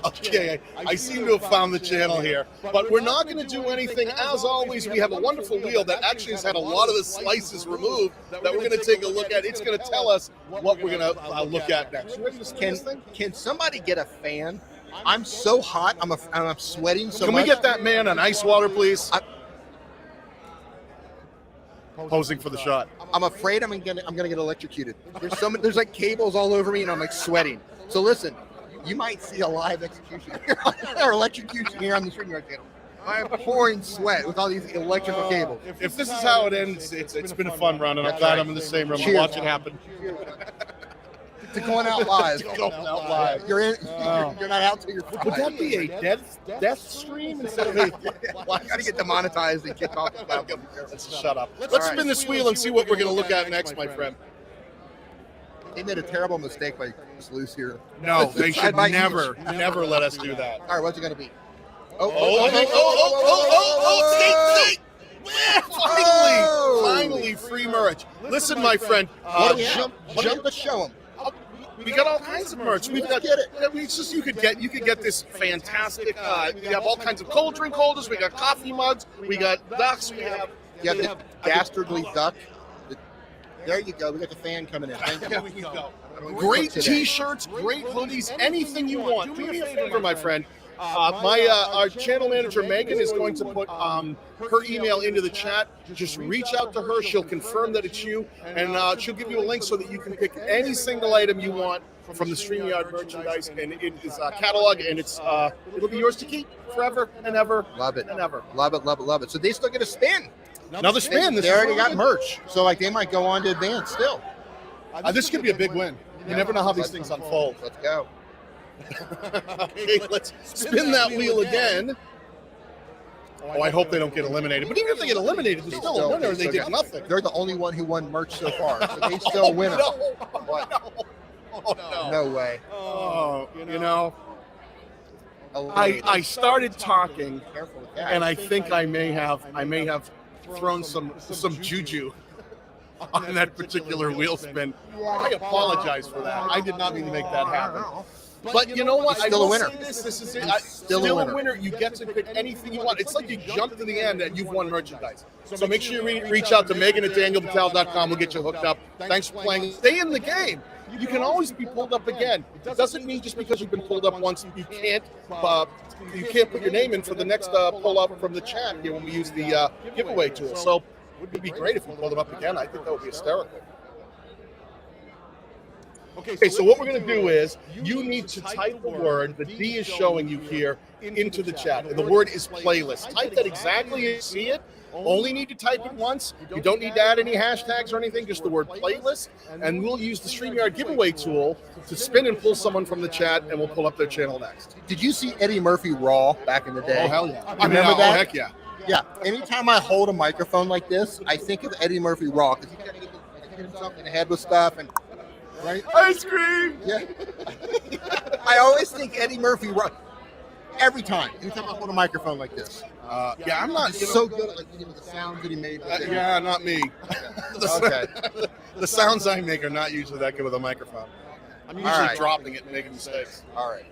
[SPEAKER 3] Okay, I seem to have found the channel here, but we're not going to do anything. As always, we have a wonderful wheel that actually has had a lot of the slices removed that we're going to take a look at. It's going to tell us what we're going to look at next.
[SPEAKER 2] Can somebody get a fan? I'm so hot. I'm sweating so much.
[SPEAKER 3] Can we get that man on ice water, please? Posing for the shot.
[SPEAKER 2] I'm afraid I'm gonna get electrocuted. There's like cables all over me, and I'm like sweating. So listen, you might see a live execution or electrocution here on the StreamYard channel. I am pouring sweat with all these electrical cables.
[SPEAKER 3] If this is how it ends, it's been a fun run, and I'm glad I'm in the same room to watch it happen.
[SPEAKER 2] To going out live. You're not out till you're.
[SPEAKER 3] Would that be a death stream instead of a?
[SPEAKER 2] Well, I gotta get demonetized and kick off the platform.
[SPEAKER 3] Let's shut up. Let's spin this wheel and see what we're going to look at next, my friend.
[SPEAKER 2] They made a terrible mistake by just loose here.
[SPEAKER 3] No, they should
[SPEAKER 2] By
[SPEAKER 3] never,
[SPEAKER 2] each.
[SPEAKER 3] never let us do that.
[SPEAKER 2] All right, what's it going to be?
[SPEAKER 3] Snake. Finally, free merch. Listen, my friend,
[SPEAKER 2] What do we have? Let's show them.
[SPEAKER 3] we got all kinds of merch. We've got
[SPEAKER 2] Get it.
[SPEAKER 3] It's just you could get this fantastic. We have all kinds of cold drink holders. We got coffee mugs. We got ducks. We have
[SPEAKER 2] The dastardly duck. There you go. We got the fan coming in. Thank you.
[SPEAKER 3] There we go. Great T-shirts, great hoodies, anything you want. Do me a favor, my friend. Our channel manager Megan is going to put her email into the chat. Just reach out to her. She'll confirm that it's you, and she'll give you a link so that you can pick any single item you want from the StreamYard merchandise, and it is a catalog, and it'll be yours to keep forever and ever.
[SPEAKER 2] Love it.
[SPEAKER 3] and ever.
[SPEAKER 2] Love it, love it, love it. So they still get a spin.
[SPEAKER 3] Another spin.
[SPEAKER 2] They already got merch. So like they might go on to advance still.
[SPEAKER 3] This could be a big win. You never know how these things unfold.
[SPEAKER 2] Let's go.
[SPEAKER 3] Okay, let's spin that wheel again. Oh, I hope they don't get eliminated. But even if they get eliminated, they're still a winner, and they did nothing.
[SPEAKER 2] They're the only one who won merch so far. So they still win it. What? No way.
[SPEAKER 3] Oh, you know, I started talking,
[SPEAKER 2] Careful with that.
[SPEAKER 3] and I think I may have thrown some juju on that particular wheel spin. I apologize for that. I did not mean to make that happen. But you know what?
[SPEAKER 2] Still a winner.
[SPEAKER 3] This is it.
[SPEAKER 2] Still a
[SPEAKER 3] Still a
[SPEAKER 2] winner.
[SPEAKER 3] winner. You get to pick anything you want. It's like you jump to the end and you've won merchandise. So make sure you reach out to Megan at DanielPatel.com. We'll get you hooked up. Thanks for playing. Stay in the game. You can always be pulled up again. It doesn't mean just because you've been pulled up once you can't put your name in for the next pull up from the chat here when we use the giveaway tool. So it would be great if we pulled them up again. I think that would be hysterical. Okay, so what we're going to do is you need to type the word that D is showing you here into the chat. And the word is playlist. Type that exactly as you see it. Only need to type it once. You don't need to add any hashtags or anything, just the word playlist. And we'll use the StreamYard giveaway tool to spin and pull someone from the chat, and we'll pull up their channel next.
[SPEAKER 2] Did you see Eddie Murphy Raw back in the day?
[SPEAKER 3] Oh, hell yeah.
[SPEAKER 2] Remember that?
[SPEAKER 3] Oh, heck yeah.
[SPEAKER 2] Yeah. Anytime I hold a microphone like this, I think of Eddie Murphy Raw because he's got to hit himself in the head with stuff and. Right?
[SPEAKER 3] Ice cream!
[SPEAKER 2] Yeah. I always think Eddie Murphy Raw. Every time. Anytime I hold a microphone like this.
[SPEAKER 3] Yeah, I'm not
[SPEAKER 2] So good at the sounds that he made.
[SPEAKER 3] yeah, not me.
[SPEAKER 2] Okay.
[SPEAKER 3] The sounds I make are not usually that good with a microphone. I'm usually
[SPEAKER 2] right.
[SPEAKER 3] dropping it and making mistakes.
[SPEAKER 2] All right.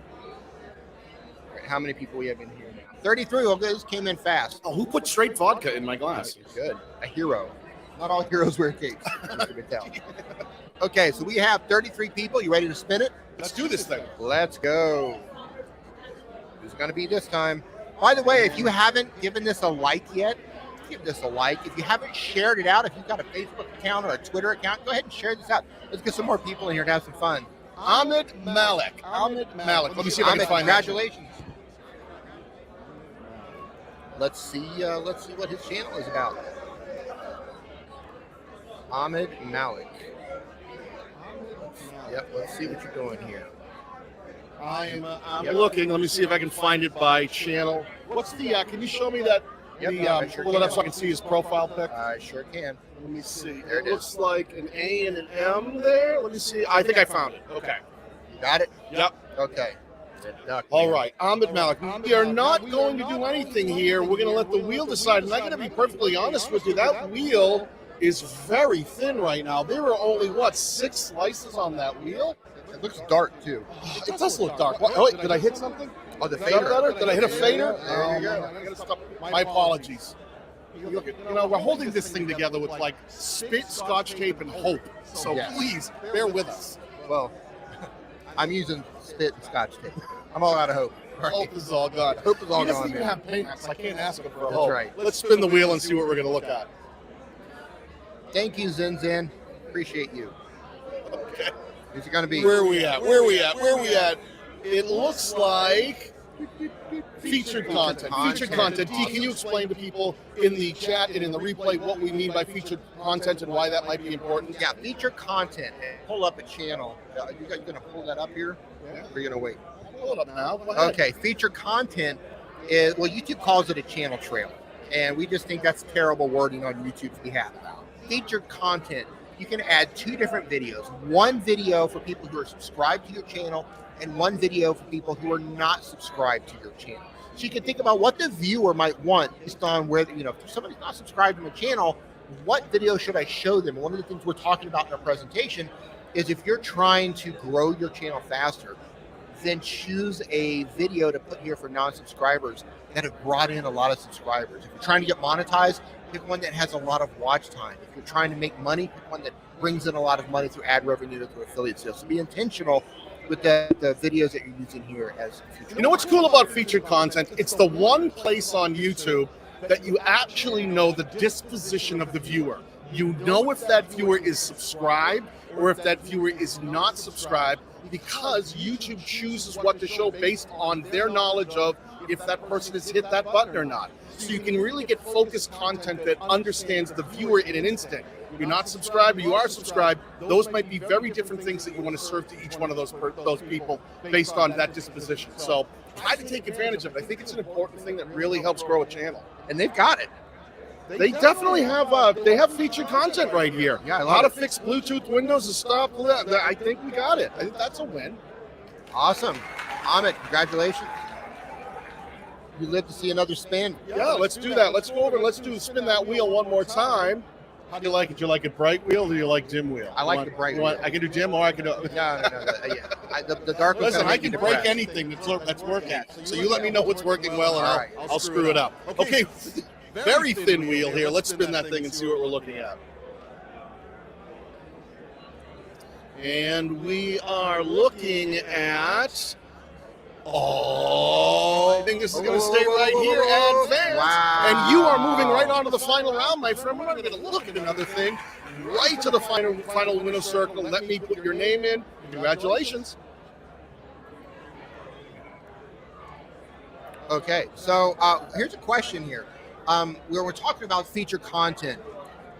[SPEAKER 2] How many people we have in here now? 33. Well, this came in fast.
[SPEAKER 3] Oh, who put straight vodka in my glass?
[SPEAKER 2] Good. A hero. Not all heroes wear capes. Mr. Patel. Okay, so we have 33 people. You ready to spin it?
[SPEAKER 3] Let's do this thing.
[SPEAKER 2] Let's go. Who's going to be this time? By the way, if you haven't given this a like yet, give this a like. If you haven't shared it out, if you've got a Facebook account or a Twitter account, go ahead and share this out. Let's get some more people in here to have some fun.
[SPEAKER 3] Ahmed Malik. Ahmed Malik. Let me see if I can find that.
[SPEAKER 2] Congratulations. Let's see what his channel is about. Ahmed Malik. Yep, let's see what you're doing here.
[SPEAKER 3] I'm looking. Let me see if I can find it by channel. What's the? Can you show me that?
[SPEAKER 2] Yep, I sure
[SPEAKER 3] pull it up
[SPEAKER 2] can.
[SPEAKER 3] so I can see his profile pic.
[SPEAKER 2] I sure can.
[SPEAKER 3] Let me see.
[SPEAKER 2] There it
[SPEAKER 3] looks like an A and an M there. Let me see. I think I found it. Okay.
[SPEAKER 2] You got it?
[SPEAKER 3] Yep.
[SPEAKER 2] Okay.
[SPEAKER 3] All right, Ahmed Malik. We are not going to do anything here. We're going to let the wheel decide. And I'm going to be perfectly honest with you. That wheel is very thin right now. There are only, 6 slices on that wheel?
[SPEAKER 2] It looks dark, too.
[SPEAKER 3] It does look dark. Oh, wait, did I hit something?
[SPEAKER 2] Oh, the
[SPEAKER 3] Is that
[SPEAKER 2] fader.
[SPEAKER 3] better? Did I hit a fader?
[SPEAKER 2] There you go.
[SPEAKER 3] I gotta stop. My apologies. We're holding this thing together with spit, scotch tape, and hope. So
[SPEAKER 2] Yes.
[SPEAKER 3] please, bear with us.
[SPEAKER 2] Well, I'm using spit and scotch tape. I'm all out of hope. All right.
[SPEAKER 3] Hope is all gone.
[SPEAKER 2] Hope is all
[SPEAKER 3] He doesn't
[SPEAKER 2] gone,
[SPEAKER 3] even
[SPEAKER 2] man.
[SPEAKER 3] have paint, so I can't ask him for a
[SPEAKER 2] That's
[SPEAKER 3] hope.
[SPEAKER 2] right.
[SPEAKER 3] Let's spin the wheel and see what we're going to look at.
[SPEAKER 2] Thank you, Zinzin. Appreciate you.
[SPEAKER 3] Okay.
[SPEAKER 2] Who's it going to be?
[SPEAKER 3] Where are we at? Where are we at? Where are we at? It looks like featured content. Featured content. T, can you explain to people in the chat and in the replay what we mean by featured content and why that might be important?
[SPEAKER 2] Yeah, feature content. Pull up a channel. You guys going to pull that up here?
[SPEAKER 3] Yeah.
[SPEAKER 2] Or are you going to wait?
[SPEAKER 3] Pull it up now. Go ahead.
[SPEAKER 2] Okay, feature content is, well, YouTube calls it a channel trail. And we just think that's terrible wording on YouTube's behalf. Featured content you can add 2 different videos. One video for people who are subscribed to your channel and one video for people who are not subscribed to your channel. So you can think about what the viewer might want based on where, if somebody's not subscribed to my channel, what video should I show them? One of the things we're talking about in our presentation is if you're trying to grow your channel faster, then choose a video to put here for non-subscribers that have brought in a lot of subscribers. If you're trying to get monetized, pick one that has a lot of watch time. If you're trying to make money, pick one that brings in a lot of money through ad revenue or through affiliate sales. So be intentional with the videos that you're using here as future.
[SPEAKER 3] You know what's cool about featured content? It's the one place on YouTube that you actually know the disposition of the viewer. You know if that viewer is subscribed or if that viewer is not subscribed, because YouTube chooses what to show based on their knowledge of if that person has hit that button or not. So you can really get focused content that understands the viewer in an instant. If you're not subscribed or you are subscribed, those might be very different things that you want to serve to each one of those people based on that disposition. So try to take advantage of it. I think it's an important thing that really helps grow a channel.
[SPEAKER 2] And they've got it.
[SPEAKER 3] They definitely have they have featured content right here.
[SPEAKER 2] Yeah,
[SPEAKER 3] how to fix Bluetooth windows and stuff. I think we got it. I think that's a win.
[SPEAKER 2] Awesome. Ahmed, congratulations. You live to see another spin.
[SPEAKER 3] Yeah, let's do that. Let's go over and let's spin that wheel one more time. How do you like it? Do you like it bright wheel or do you like dim wheel?
[SPEAKER 2] I like the bright wheel.
[SPEAKER 3] I can do dim or I can do...
[SPEAKER 2] No. The dark one's
[SPEAKER 3] Listen,
[SPEAKER 2] gonna
[SPEAKER 3] I
[SPEAKER 2] make
[SPEAKER 3] can
[SPEAKER 2] you
[SPEAKER 3] break
[SPEAKER 2] depressed.
[SPEAKER 3] anything that's working. So you let me know what's working well and I'll screw it up. Okay, very thin wheel here. Let's spin that thing and see what we're looking at. And we are looking at... Oh, I think this is going to stay right here and advance.
[SPEAKER 2] Wow.
[SPEAKER 3] And you are moving right on to the final round, my friend. We're going to look at another thing. Right to the final winner circle. Let me put your name in. Congratulations.
[SPEAKER 2] Okay, so here's a question here. Where we're talking about feature content.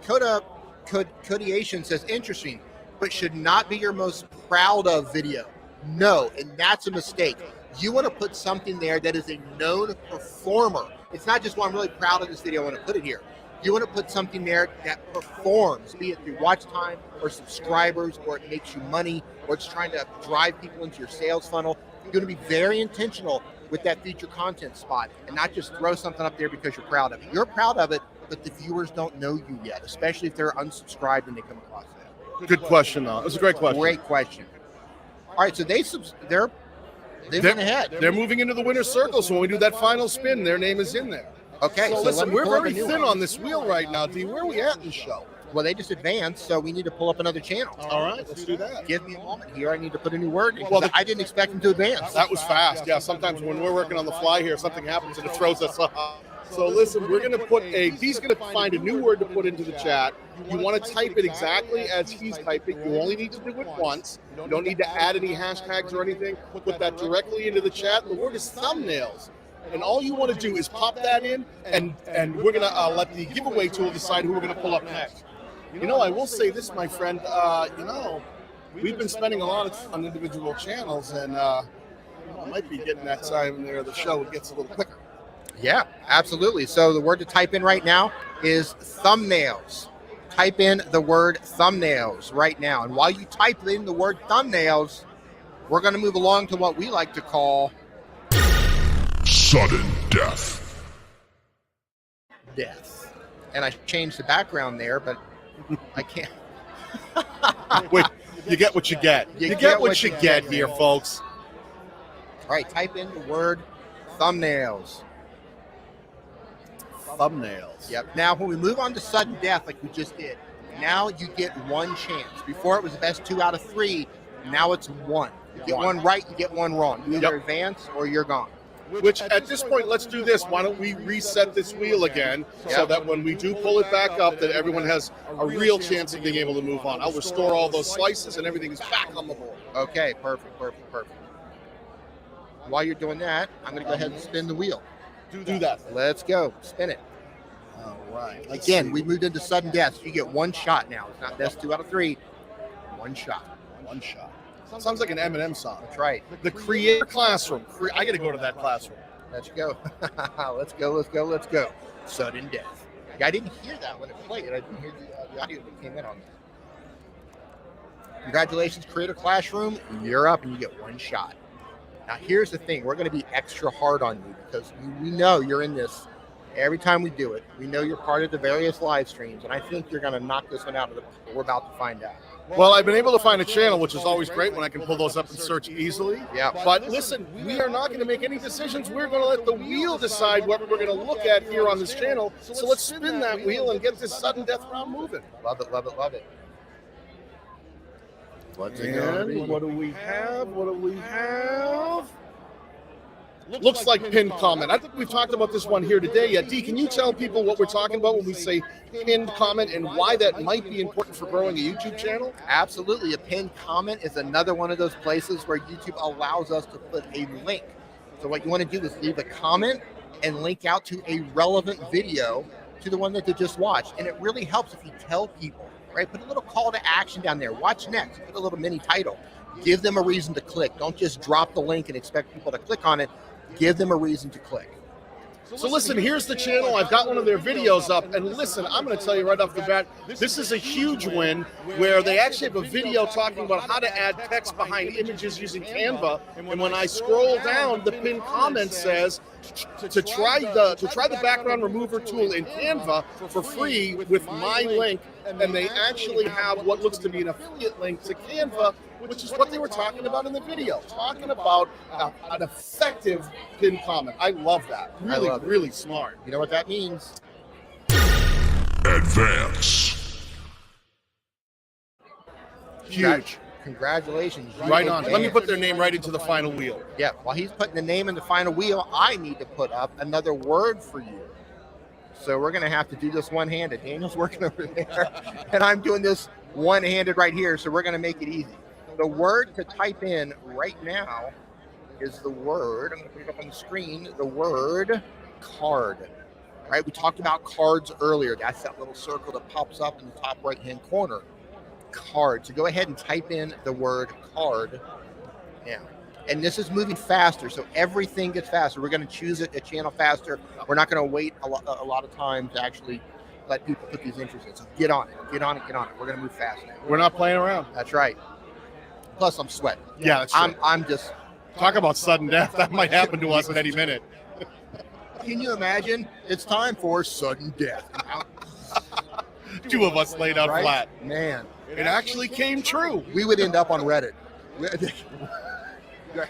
[SPEAKER 2] Codiation says, interesting, but should not be your most proud of video. No, and that's a mistake. You want to put something there that is a known performer. It's not just, well, I'm really proud of this video, I want to put it here. You want to put something there that performs, be it through watch time or subscribers, or it makes you money, or it's trying to drive people into your sales funnel. You're going to be very intentional with that feature content spot and not just throw something up there because you're proud of it. You're proud of it, but the viewers don't know you yet, especially if they're unsubscribed and they come across that.
[SPEAKER 3] Good question, though. That's a great question.
[SPEAKER 2] Great question. All right, so they're went ahead.
[SPEAKER 3] They're moving into the winner's circle, so when we do that final spin, their name is in there.
[SPEAKER 2] Okay,
[SPEAKER 3] so
[SPEAKER 2] let
[SPEAKER 3] listen,
[SPEAKER 2] me
[SPEAKER 3] we're
[SPEAKER 2] pull up a
[SPEAKER 3] very
[SPEAKER 2] new
[SPEAKER 3] thin
[SPEAKER 2] one.
[SPEAKER 3] on this wheel right now, D. Where are we at in the show?
[SPEAKER 2] Well, they just advanced, so we need to pull up another channel.
[SPEAKER 3] All right, let's do that.
[SPEAKER 2] Give me a moment here. I need to put a new word in.
[SPEAKER 3] Well,
[SPEAKER 2] I didn't expect them to advance.
[SPEAKER 3] That was fast. Yeah, sometimes when we're working on the fly here, something happens and it throws us off. So listen, we're going to put he's going to find a new word to put into the chat. You want to type it exactly as he's typing. You only need to do it once. You don't need to add any hashtags or anything. Put that directly into the chat. The word is thumbnails. And all you want to do is pop that in, and we're going to let the giveaway tool decide who we're going to pull up next. You know, I will say this, my friend. We've been spending a lot of time on individual channels, and I might be getting that time there. The show gets a little quicker.
[SPEAKER 2] Yeah, absolutely. So the word to type in right now is thumbnails. Type in the word thumbnails right now. And while you type in the word thumbnails, we're going to move along to what we like to call
[SPEAKER 1] sudden death.
[SPEAKER 2] Death. And I changed the background there, but I can't.
[SPEAKER 3] Wait, you get what you get. You get what you get here, folks.
[SPEAKER 2] All right, type in the word thumbnails.
[SPEAKER 3] Thumbnails.
[SPEAKER 2] Yep. Now, when we move on to sudden death, like we just did, now you get one chance. Before it was the best 2 out of 3. Now it's 1. You get one right, you get one wrong. You either advance or you're gone.
[SPEAKER 3] Which at this point, let's do this. Why don't we reset this wheel again so that when we do pull it back up, that everyone has a real chance of being able to move on. I'll restore all those slices and everything is back on the board.
[SPEAKER 2] Okay, perfect. While you're doing that, I'm going to go ahead and spin the wheel.
[SPEAKER 3] Do that.
[SPEAKER 2] Let's go. Spin it.
[SPEAKER 3] All right.
[SPEAKER 2] Again, we moved into sudden death. So you get one shot now. It's not best 2 out of 3. One shot.
[SPEAKER 3] One shot. Sounds like an Eminem song.
[SPEAKER 2] That's right.
[SPEAKER 3] The Creator Classroom. I got to go to that classroom.
[SPEAKER 2] Let's go. Let's go. Sudden death. I didn't hear that when it played. I didn't hear the audio that came in on that. Congratulations, Creator Classroom. You're up and you get one shot. Now, here's the thing. We're going to be extra hard on you because we know you're in this every time we do it. We know you're part of the various live streams, and I think you're going to knock this one out of the park. We're about to find out.
[SPEAKER 3] Well, I've been able to find a channel, which is always great when I can pull those up and search easily.
[SPEAKER 2] Yeah.
[SPEAKER 3] But listen, we are not going to make any decisions. We're going to let the wheel decide what we're going to look at here on this channel. So let's spin that wheel and get this sudden death round moving.
[SPEAKER 2] Love it, love it, love it. What's it gonna be?
[SPEAKER 3] And what do we have? What do we have? Looks like pinned comment. I think we've talked about this one here today. Dee, can you tell people what we're talking about when we say pinned comment and why that might be important for growing a YouTube channel?
[SPEAKER 2] Absolutely. A pinned comment is another one of those places where YouTube allows us to put a link. So what you want to do is leave a comment and link out to a relevant video to the one that they just watched. And it really helps if you tell people, right? Put a little call to action down there. Watch next. Put a little mini title. Give them a reason to click. Don't just drop the link and expect people to click on it. Give them a reason to click.
[SPEAKER 3] So listen, here's the channel. I've got one of their videos up. And listen, I'm going to tell you right off the bat, this is a huge win where they actually have a video talking about how to add text behind images using Canva. And when I scroll down, the pinned comment says to try the background remover tool in Canva for free with my link. And they actually have what looks to be an affiliate link to Canva, which is what they were talking about in the video, talking about an effective pinned comment. I love that. Really, really smart.
[SPEAKER 2] You know what that means?
[SPEAKER 1] Advance.
[SPEAKER 3] Huge.
[SPEAKER 2] Congratulations.
[SPEAKER 3] Right on. Let me put their name right into the final wheel.
[SPEAKER 2] Yeah, while he's putting the name in the final wheel, I need to put up another word for you. So we're going to have to do this one-handed. Daniel's working over there, and I'm doing this one-handed right here, so we're going to make it easy. The word to type in right now is the word, I'm going to put it up on the screen, the word card. Right? We talked about cards earlier. That's that little circle that pops up in the top right-hand corner. Card. So go ahead and type in the word card now. And this is moving faster, so everything gets faster. We're going to choose a channel faster. We're not going to wait a lot of time to actually let people put these entries in. So get on it, get on it, get on it. We're going to move fast now.
[SPEAKER 3] We're not playing around.
[SPEAKER 2] That's right. Plus, I'm sweating.
[SPEAKER 3] Yeah, that's true.
[SPEAKER 2] I'm just...
[SPEAKER 3] Talk about sudden death. That might happen to us at any minute.
[SPEAKER 2] Can you imagine? It's time for sudden death.
[SPEAKER 3] Two of us laid out
[SPEAKER 2] Right?
[SPEAKER 3] flat.
[SPEAKER 2] Man.
[SPEAKER 3] It actually came true.
[SPEAKER 2] We would end up on Reddit.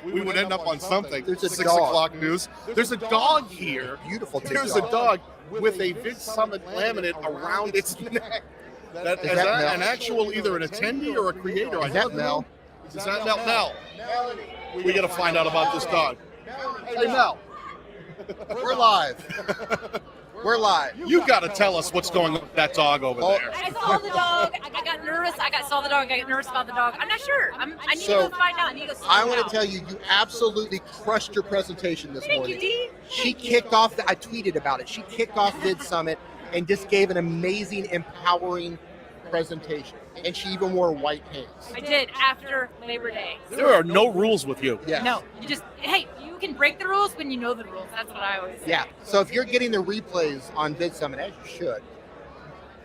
[SPEAKER 3] We would end up on something.
[SPEAKER 2] There's a
[SPEAKER 3] 6
[SPEAKER 2] dog.
[SPEAKER 3] o'clock news. There's a dog here.
[SPEAKER 2] Beautiful.
[SPEAKER 3] There's a dog with a VidSummit laminate around its neck. Is
[SPEAKER 2] that
[SPEAKER 3] that an
[SPEAKER 2] Mel?
[SPEAKER 3] actual, either an attendee or a creator? I
[SPEAKER 2] Is that
[SPEAKER 3] don't know.
[SPEAKER 2] Mel?
[SPEAKER 3] Is that Mel? We got to find out about this dog. Hey, Mel.
[SPEAKER 2] We're live. We're live.
[SPEAKER 3] You got to tell us what's going on with that dog over there.
[SPEAKER 4] I saw the dog. I got nervous. Saw the dog. I got nervous about the dog. I'm not sure. I need
[SPEAKER 2] So,
[SPEAKER 4] to go find out. I need to go
[SPEAKER 2] I want to tell you, you absolutely crushed your presentation this
[SPEAKER 4] Thank
[SPEAKER 2] morning.
[SPEAKER 4] you, Dee.
[SPEAKER 2] She kicked off, I tweeted about it. She kicked off VidSummit and just gave an amazing, empowering presentation. And she even wore white pants.
[SPEAKER 4] I did after Labor Day.
[SPEAKER 3] There are no rules with you.
[SPEAKER 2] Yes.
[SPEAKER 4] No, hey, you can break the rules when you know the rules. That's what I always say.
[SPEAKER 2] Yeah. So if you're getting the replays on VidSummit, as you should,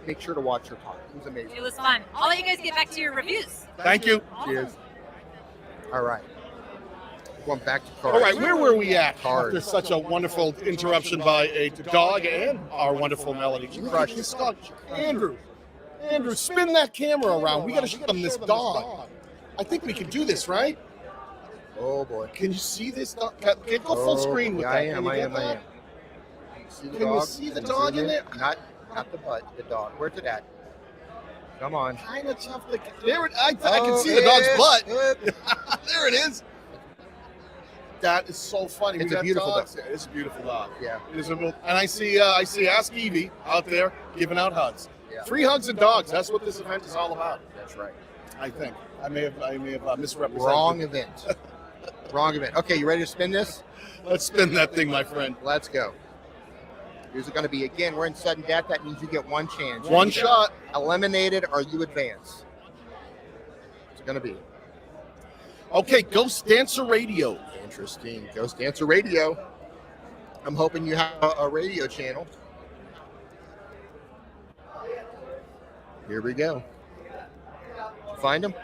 [SPEAKER 2] make sure to watch her talk. It was amazing.
[SPEAKER 4] It was fun. I'll let you guys get back to your reviews.
[SPEAKER 3] Thank you.
[SPEAKER 2] Cheers. All right. Going back to cards.
[SPEAKER 3] All right, where were we at?
[SPEAKER 2] Cards.
[SPEAKER 3] After such a wonderful interruption by a dog and our wonderful Melody. She crushed this dog. Andrew, spin that camera around. We got to show them this dog. I think we can do this, right?
[SPEAKER 2] Oh boy.
[SPEAKER 3] Can you see this dog? Get go full screen with
[SPEAKER 2] yeah,
[SPEAKER 3] that.
[SPEAKER 2] I am.
[SPEAKER 3] Can you
[SPEAKER 2] I
[SPEAKER 3] get
[SPEAKER 2] am.
[SPEAKER 3] that?
[SPEAKER 2] See the
[SPEAKER 3] Can you
[SPEAKER 2] dog?
[SPEAKER 3] see the
[SPEAKER 2] Can you
[SPEAKER 3] dog
[SPEAKER 2] zoom
[SPEAKER 3] in there?
[SPEAKER 2] Not the butt, the dog. Where's it at? Come on.
[SPEAKER 3] Kind of tough. I can see the dog's butt. There it is. That is so funny.
[SPEAKER 2] It's
[SPEAKER 3] We
[SPEAKER 2] a
[SPEAKER 3] got
[SPEAKER 2] beautiful
[SPEAKER 3] dogs
[SPEAKER 2] dog.
[SPEAKER 3] there. It's a beautiful dog.
[SPEAKER 2] Yeah.
[SPEAKER 3] It is a beautiful. And I see Ask Evie out there giving out hugs.
[SPEAKER 2] Yeah.
[SPEAKER 3] Free hugs and dogs. That's what this event is all about.
[SPEAKER 2] That's right.
[SPEAKER 3] I think. I may have misrepresented.
[SPEAKER 2] Wrong event. Wrong event. Okay, you ready to spin this?
[SPEAKER 3] Let's spin that thing, my friend.
[SPEAKER 2] Let's go. Here's it going to be. Again, we're in sudden death. That means you get one chance.
[SPEAKER 3] One
[SPEAKER 2] You either
[SPEAKER 3] shot.
[SPEAKER 2] Eliminated or you advance. What's it going to be?
[SPEAKER 3] Okay, Ghost Dancer Radio.
[SPEAKER 2] Interesting. Ghost Dancer Radio. I'm hoping you have a radio channel. Here we go. Find them?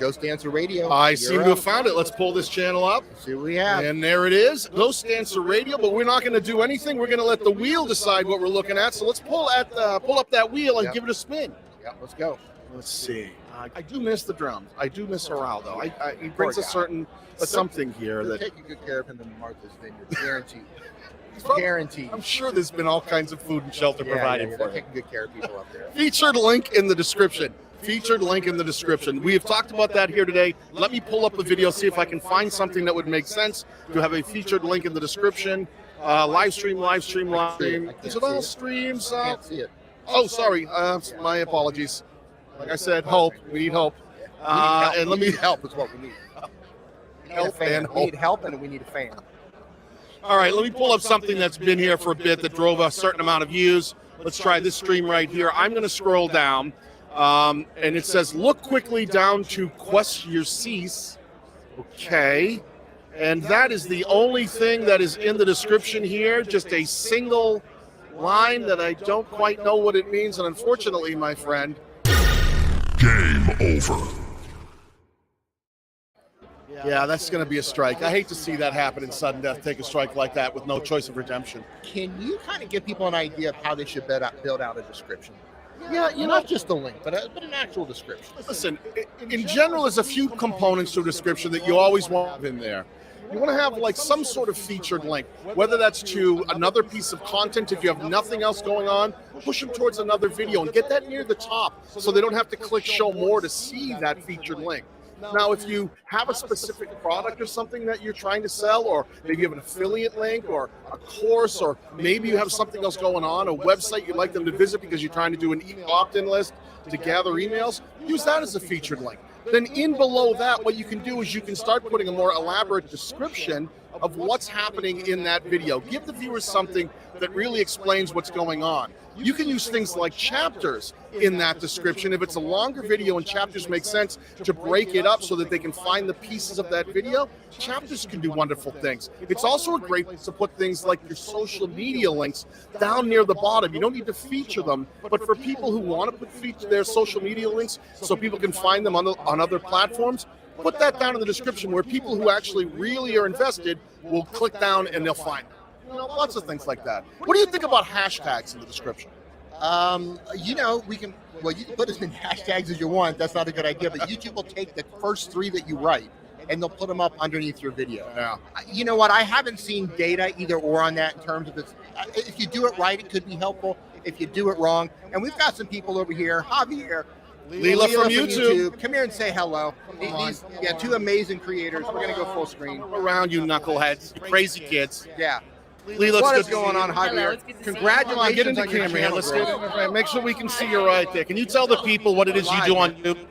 [SPEAKER 2] Ghost Dancer Radio.
[SPEAKER 3] I
[SPEAKER 2] You're
[SPEAKER 3] seem
[SPEAKER 2] up.
[SPEAKER 3] to have found it. Let's pull this channel up.
[SPEAKER 2] Let's see what we have.
[SPEAKER 3] And there it is, Ghost Dancer Radio, but we're not going to do anything. We're going to let the wheel decide what we're looking at. So let's pull up that wheel and give it a spin.
[SPEAKER 2] Yeah, let's go.
[SPEAKER 3] Let's see. I do miss the drums. I do miss Geraldo. He brings a certain something here
[SPEAKER 2] They're
[SPEAKER 3] that
[SPEAKER 2] taking good care of him in Martha's Vineyard, guaranteed.
[SPEAKER 3] Probably-
[SPEAKER 2] Guaranteed.
[SPEAKER 3] I'm sure there's been all kinds of food and shelter provided
[SPEAKER 2] They're
[SPEAKER 3] for him.
[SPEAKER 2] taking good care of people up there.
[SPEAKER 3] Featured link in the description. Featured link in the description. We have talked about that here today. Let me pull up the video, see if I can find something that would make sense to have a featured link in the description. Live stream. Is it all streams?
[SPEAKER 2] I can't see it.
[SPEAKER 3] Oh, sorry. My apologies. Like I said, hope. We need hope. And let
[SPEAKER 2] we
[SPEAKER 3] me
[SPEAKER 2] need help is what we need. We need a
[SPEAKER 3] help
[SPEAKER 2] fan.
[SPEAKER 3] and
[SPEAKER 2] We need
[SPEAKER 3] hope.
[SPEAKER 2] help and we need a fan.
[SPEAKER 3] All right, let me pull up something that's been here for a bit that drove a certain amount of views. Let's try this stream right here. I'm going to scroll down, and it says, look quickly down to Quesiercease. Okay. And that is the only thing that is in the description here, just a single line that I don't quite know what it means. And unfortunately, my friend,
[SPEAKER 1] Game over.
[SPEAKER 3] yeah, that's going to be a strike. I hate to see that happen in sudden death, take a strike like that with no choice of redemption.
[SPEAKER 2] Can you kind of give people an idea of how they should build out a description?
[SPEAKER 3] Yeah,
[SPEAKER 2] Not just a link, but an actual description.
[SPEAKER 3] Listen, in general, there's a few components to a description that you always want in there. You want to have like some sort of featured link, whether that's to another piece of content. If you have nothing else going on, push them towards another video and get that near the top so they don't have to click show more to see that featured link. Now, if you have a specific product or something that you're trying to sell, or maybe you have an affiliate link or a course, or maybe you have something else going on, a website you'd like them to visit because you're trying to do an email opt-in list to gather emails, use that as a featured link. Then in below that, what you can do is you can start putting a more elaborate description of what's happening in that video. Give the viewers something that really explains what's going on. You can use things like chapters in that description. If it's a longer video and chapters make sense to break it up so that they can find the pieces of that video, chapters can do wonderful things. It's also a great place to put things like your social media links down near the bottom. You don't need to feature them, but for people who want to feature their social media links so people can find them on other platforms, put that down in the description where people who actually really are invested will click down and they'll find them. Lots of things like that. What do you think about hashtags in the description?
[SPEAKER 2] You can put as many hashtags as you want. That's not a good idea, but YouTube will take the first 3 that you write and they'll put them up underneath your video.
[SPEAKER 3] Yeah.
[SPEAKER 2] You know what? I haven't seen data either or on that in terms of if you do it right, it could be helpful. If you do it wrong, and we've got some people over here, Javier,
[SPEAKER 3] Leela from YouTube.
[SPEAKER 2] Come here and say hello. These 2 amazing creators. We're gonna go full screen.
[SPEAKER 3] Around you knuckleheads, you crazy kids.
[SPEAKER 2] Yeah.
[SPEAKER 3] Leela,
[SPEAKER 2] What
[SPEAKER 3] it's
[SPEAKER 2] is
[SPEAKER 3] good to
[SPEAKER 2] going
[SPEAKER 3] see
[SPEAKER 2] on,
[SPEAKER 3] you.
[SPEAKER 2] Javier?
[SPEAKER 4] Hello, it's good to see you.
[SPEAKER 2] Congratulations
[SPEAKER 3] Come on, get into
[SPEAKER 2] on your
[SPEAKER 3] camera here.
[SPEAKER 2] channel
[SPEAKER 3] Let's
[SPEAKER 2] growth.
[SPEAKER 3] get it. Make sure we can see you right there. Can you tell the people what it is you do on YouTube?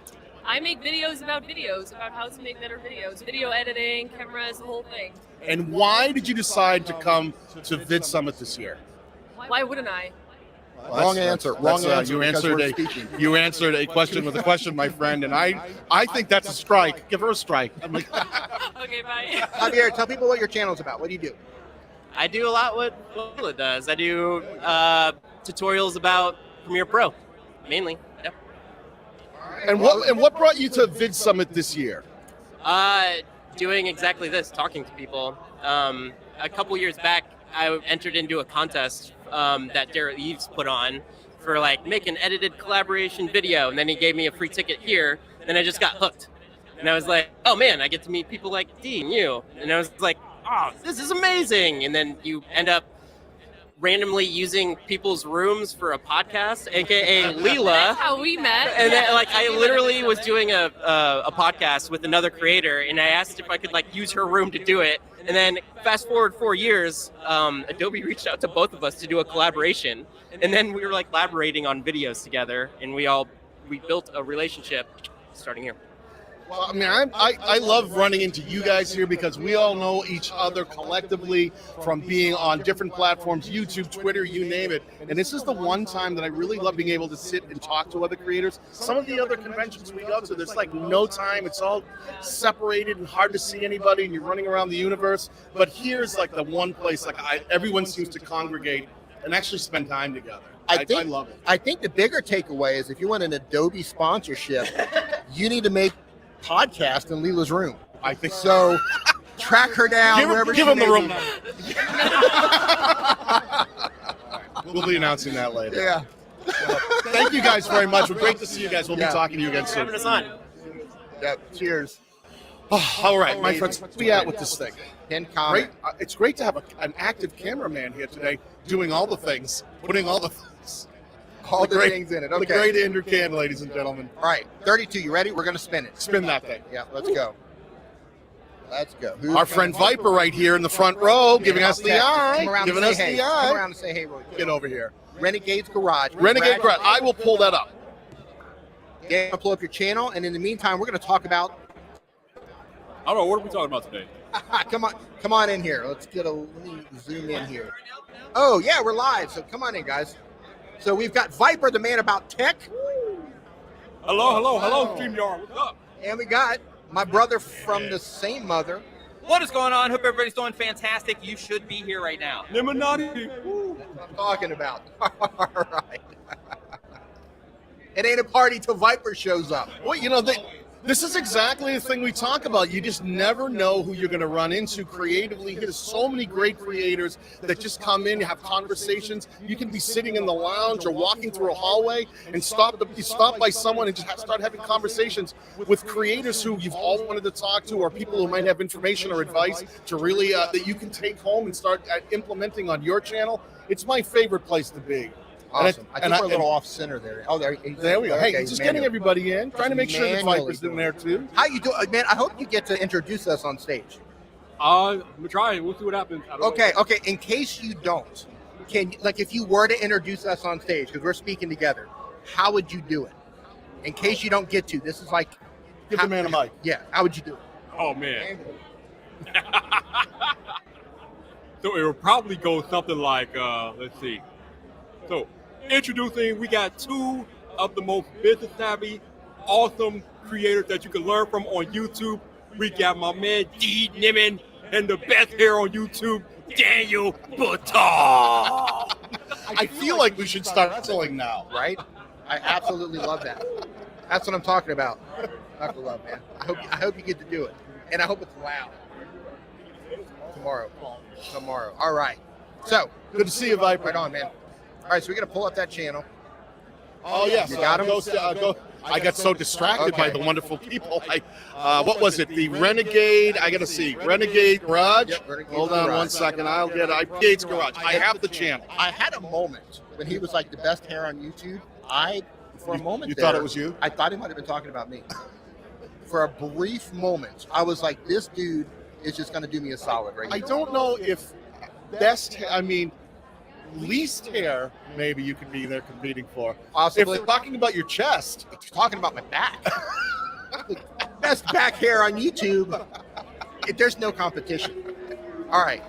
[SPEAKER 4] I make videos about how to make better videos, video editing, cameras, the whole thing.
[SPEAKER 3] And why did you decide to come to VidSummit this year?
[SPEAKER 4] Why wouldn't I?
[SPEAKER 2] Wrong answer. Wrong answer.
[SPEAKER 3] You
[SPEAKER 2] because
[SPEAKER 3] answered
[SPEAKER 2] we're
[SPEAKER 3] a
[SPEAKER 2] speaking.
[SPEAKER 3] you answered a question with a question, my friend, and I think that's a strike. Give her a strike. I'm like,
[SPEAKER 4] Okay, bye.
[SPEAKER 2] Javier, tell people what your channel's about. What do you do?
[SPEAKER 5] I do a lot what Lola does. I do tutorials about Premiere Pro, mainly. Yep.
[SPEAKER 3] and what brought you to VidSummit this year?
[SPEAKER 5] Doing exactly this, talking to people. A couple years back, I entered into a contest that Derek Eves put on for like make an edited collaboration video, and then he gave me a free ticket here, and I just got hooked. And I was like, oh man, I get to meet people like Dee and you. And I was like, oh, this is amazing. And then you end up randomly using people's rooms for a podcast, aka Leela.
[SPEAKER 4] That's how we met.
[SPEAKER 5] And then, like, I literally was doing a podcast with another creator, and I asked if I could like use her room to do it. And then fast forward 4 years, Adobe reached out to both of us to do a collaboration, and then we were like collaborating on videos together, and we built a relationship starting here.
[SPEAKER 3] Well, I mean, I love running into you guys here because we all know each other collectively from being on different platforms, YouTube, Twitter, you name it. And this is the one time that I really love being able to sit and talk to other creators. Some of the other conventions we go to, there's like no time. It's all separated and hard to see anybody, and you're running around the universe. But here's like the one place like everyone seems to congregate and actually spend time together. I love it.
[SPEAKER 2] I think the bigger takeaway is if you want an Adobe sponsorship, you need to make podcast in Leela's room.
[SPEAKER 3] I think
[SPEAKER 2] So track her down wherever
[SPEAKER 3] give
[SPEAKER 2] she
[SPEAKER 3] him the
[SPEAKER 2] may
[SPEAKER 3] room
[SPEAKER 2] be.
[SPEAKER 3] number. We'll be announcing that later.
[SPEAKER 2] Yeah.
[SPEAKER 3] Thank you guys very much. We're great to see you guys. We'll be talking to you again soon.
[SPEAKER 5] Having us on.
[SPEAKER 2] Yep. Cheers.
[SPEAKER 3] All right, my friends, where we at with this thing?
[SPEAKER 2] Pin
[SPEAKER 3] Great.
[SPEAKER 2] comment.
[SPEAKER 3] It's great to have an active cameraman here today, doing all the things, putting all the things.
[SPEAKER 2] All the
[SPEAKER 3] great-
[SPEAKER 2] things in it.
[SPEAKER 3] The
[SPEAKER 2] Okay.
[SPEAKER 3] great Andrew Can, ladies and gentlemen.
[SPEAKER 2] All right. 32. You ready? We're going to spin it.
[SPEAKER 3] Spin that thing.
[SPEAKER 2] Yeah. Let's go. Let's go. Who's
[SPEAKER 3] Our
[SPEAKER 2] gonna-
[SPEAKER 3] friend Viper right here in the front row, giving us the
[SPEAKER 2] Come
[SPEAKER 3] eye.
[SPEAKER 2] around
[SPEAKER 3] Giving
[SPEAKER 2] and
[SPEAKER 3] us
[SPEAKER 2] say hey.
[SPEAKER 3] the
[SPEAKER 2] Come
[SPEAKER 3] eye.
[SPEAKER 2] around and say hey. Really quick.
[SPEAKER 3] Get over here.
[SPEAKER 2] Renegade's Garage.
[SPEAKER 3] Renegade Garage. I will pull that up.
[SPEAKER 2] Yeah, pull up your channel, and in the meantime, we're going to talk about.
[SPEAKER 6] I don't know. What are we talking about today?
[SPEAKER 2] Come on in here. Let me zoom in here. Oh yeah, we're live. So come on in, guys. So we've got Viper, the man about tech,
[SPEAKER 6] Hello, StreamYard. What's up?
[SPEAKER 2] and we got my brother from the same mother.
[SPEAKER 7] What is going on? Hope everybody's doing fantastic. You should be here right now.
[SPEAKER 6] Lemonade.
[SPEAKER 2] I'm talking about. All right. It ain't a party till Viper shows up.
[SPEAKER 3] Well, you know, this is exactly the thing we talk about. You just never know who you're going to run into creatively. There's so many great creators that just come in, have conversations. You can be sitting in the lounge or walking through a hallway and you stop by someone and just start having conversations with creators who you've always wanted to talk to, or people who might have information or advice to really that you can take home and start implementing on your channel. It's my favorite place to be.
[SPEAKER 2] Awesome. I think we're a little off center there. Oh, there we go.
[SPEAKER 3] Hey,
[SPEAKER 2] Okay,
[SPEAKER 3] just
[SPEAKER 2] manual.
[SPEAKER 3] getting everybody in, trying to make sure the
[SPEAKER 2] Manually
[SPEAKER 3] Viper's in
[SPEAKER 2] doing
[SPEAKER 3] there too.
[SPEAKER 2] How you doing, man? I hope you get to introduce us on stage.
[SPEAKER 6] I'm gonna try it. We'll see what happens. I don't
[SPEAKER 2] Okay,
[SPEAKER 6] know.
[SPEAKER 2] okay. In case you don't, if you were to introduce us on stage, because we're speaking together, how would you do it? In case you don't get to, this is like.
[SPEAKER 3] Give the man a mic.
[SPEAKER 2] Yeah, how would you do it?
[SPEAKER 6] Oh man. So it will probably go something like, let's see. So introducing, we got two of the most business savvy, awesome creators that you can learn from on YouTube. We got my man D Niman and the best hair on YouTube, Daniel Batal.
[SPEAKER 3] I feel like we should start wrestling now.
[SPEAKER 2] Right? I absolutely love that. That's what I'm talking about. Knuckle love, man. I hope you get to do it, and I hope it's loud. Tomorrow. All right. So
[SPEAKER 3] Good to see you, Viper.
[SPEAKER 2] right on, man. All right, so we're gonna pull up that channel.
[SPEAKER 3] Oh yes,
[SPEAKER 2] You got him?
[SPEAKER 3] I got so distracted by
[SPEAKER 2] Okay.
[SPEAKER 3] the wonderful people. What was it? The Renegade. I gotta see. Renegade Garage.
[SPEAKER 2] Yep, Renegade
[SPEAKER 3] Hold on
[SPEAKER 2] Garage.
[SPEAKER 3] 1 second. I'll get it. Renegade's Garage. I have the channel.
[SPEAKER 2] I had a moment when he was like the best hair on YouTube. For a moment
[SPEAKER 3] You
[SPEAKER 2] there,
[SPEAKER 3] thought it was you?
[SPEAKER 2] I thought he might have been talking about me. For a brief moment, I was like, this dude is just gonna do me a solid right
[SPEAKER 3] I
[SPEAKER 2] here.
[SPEAKER 3] don't know if least hair, maybe you could be there competing for. If
[SPEAKER 2] Possibly.
[SPEAKER 3] they're talking about your chest,
[SPEAKER 2] Talking about my back. Best back hair on YouTube. There's no competition. All right.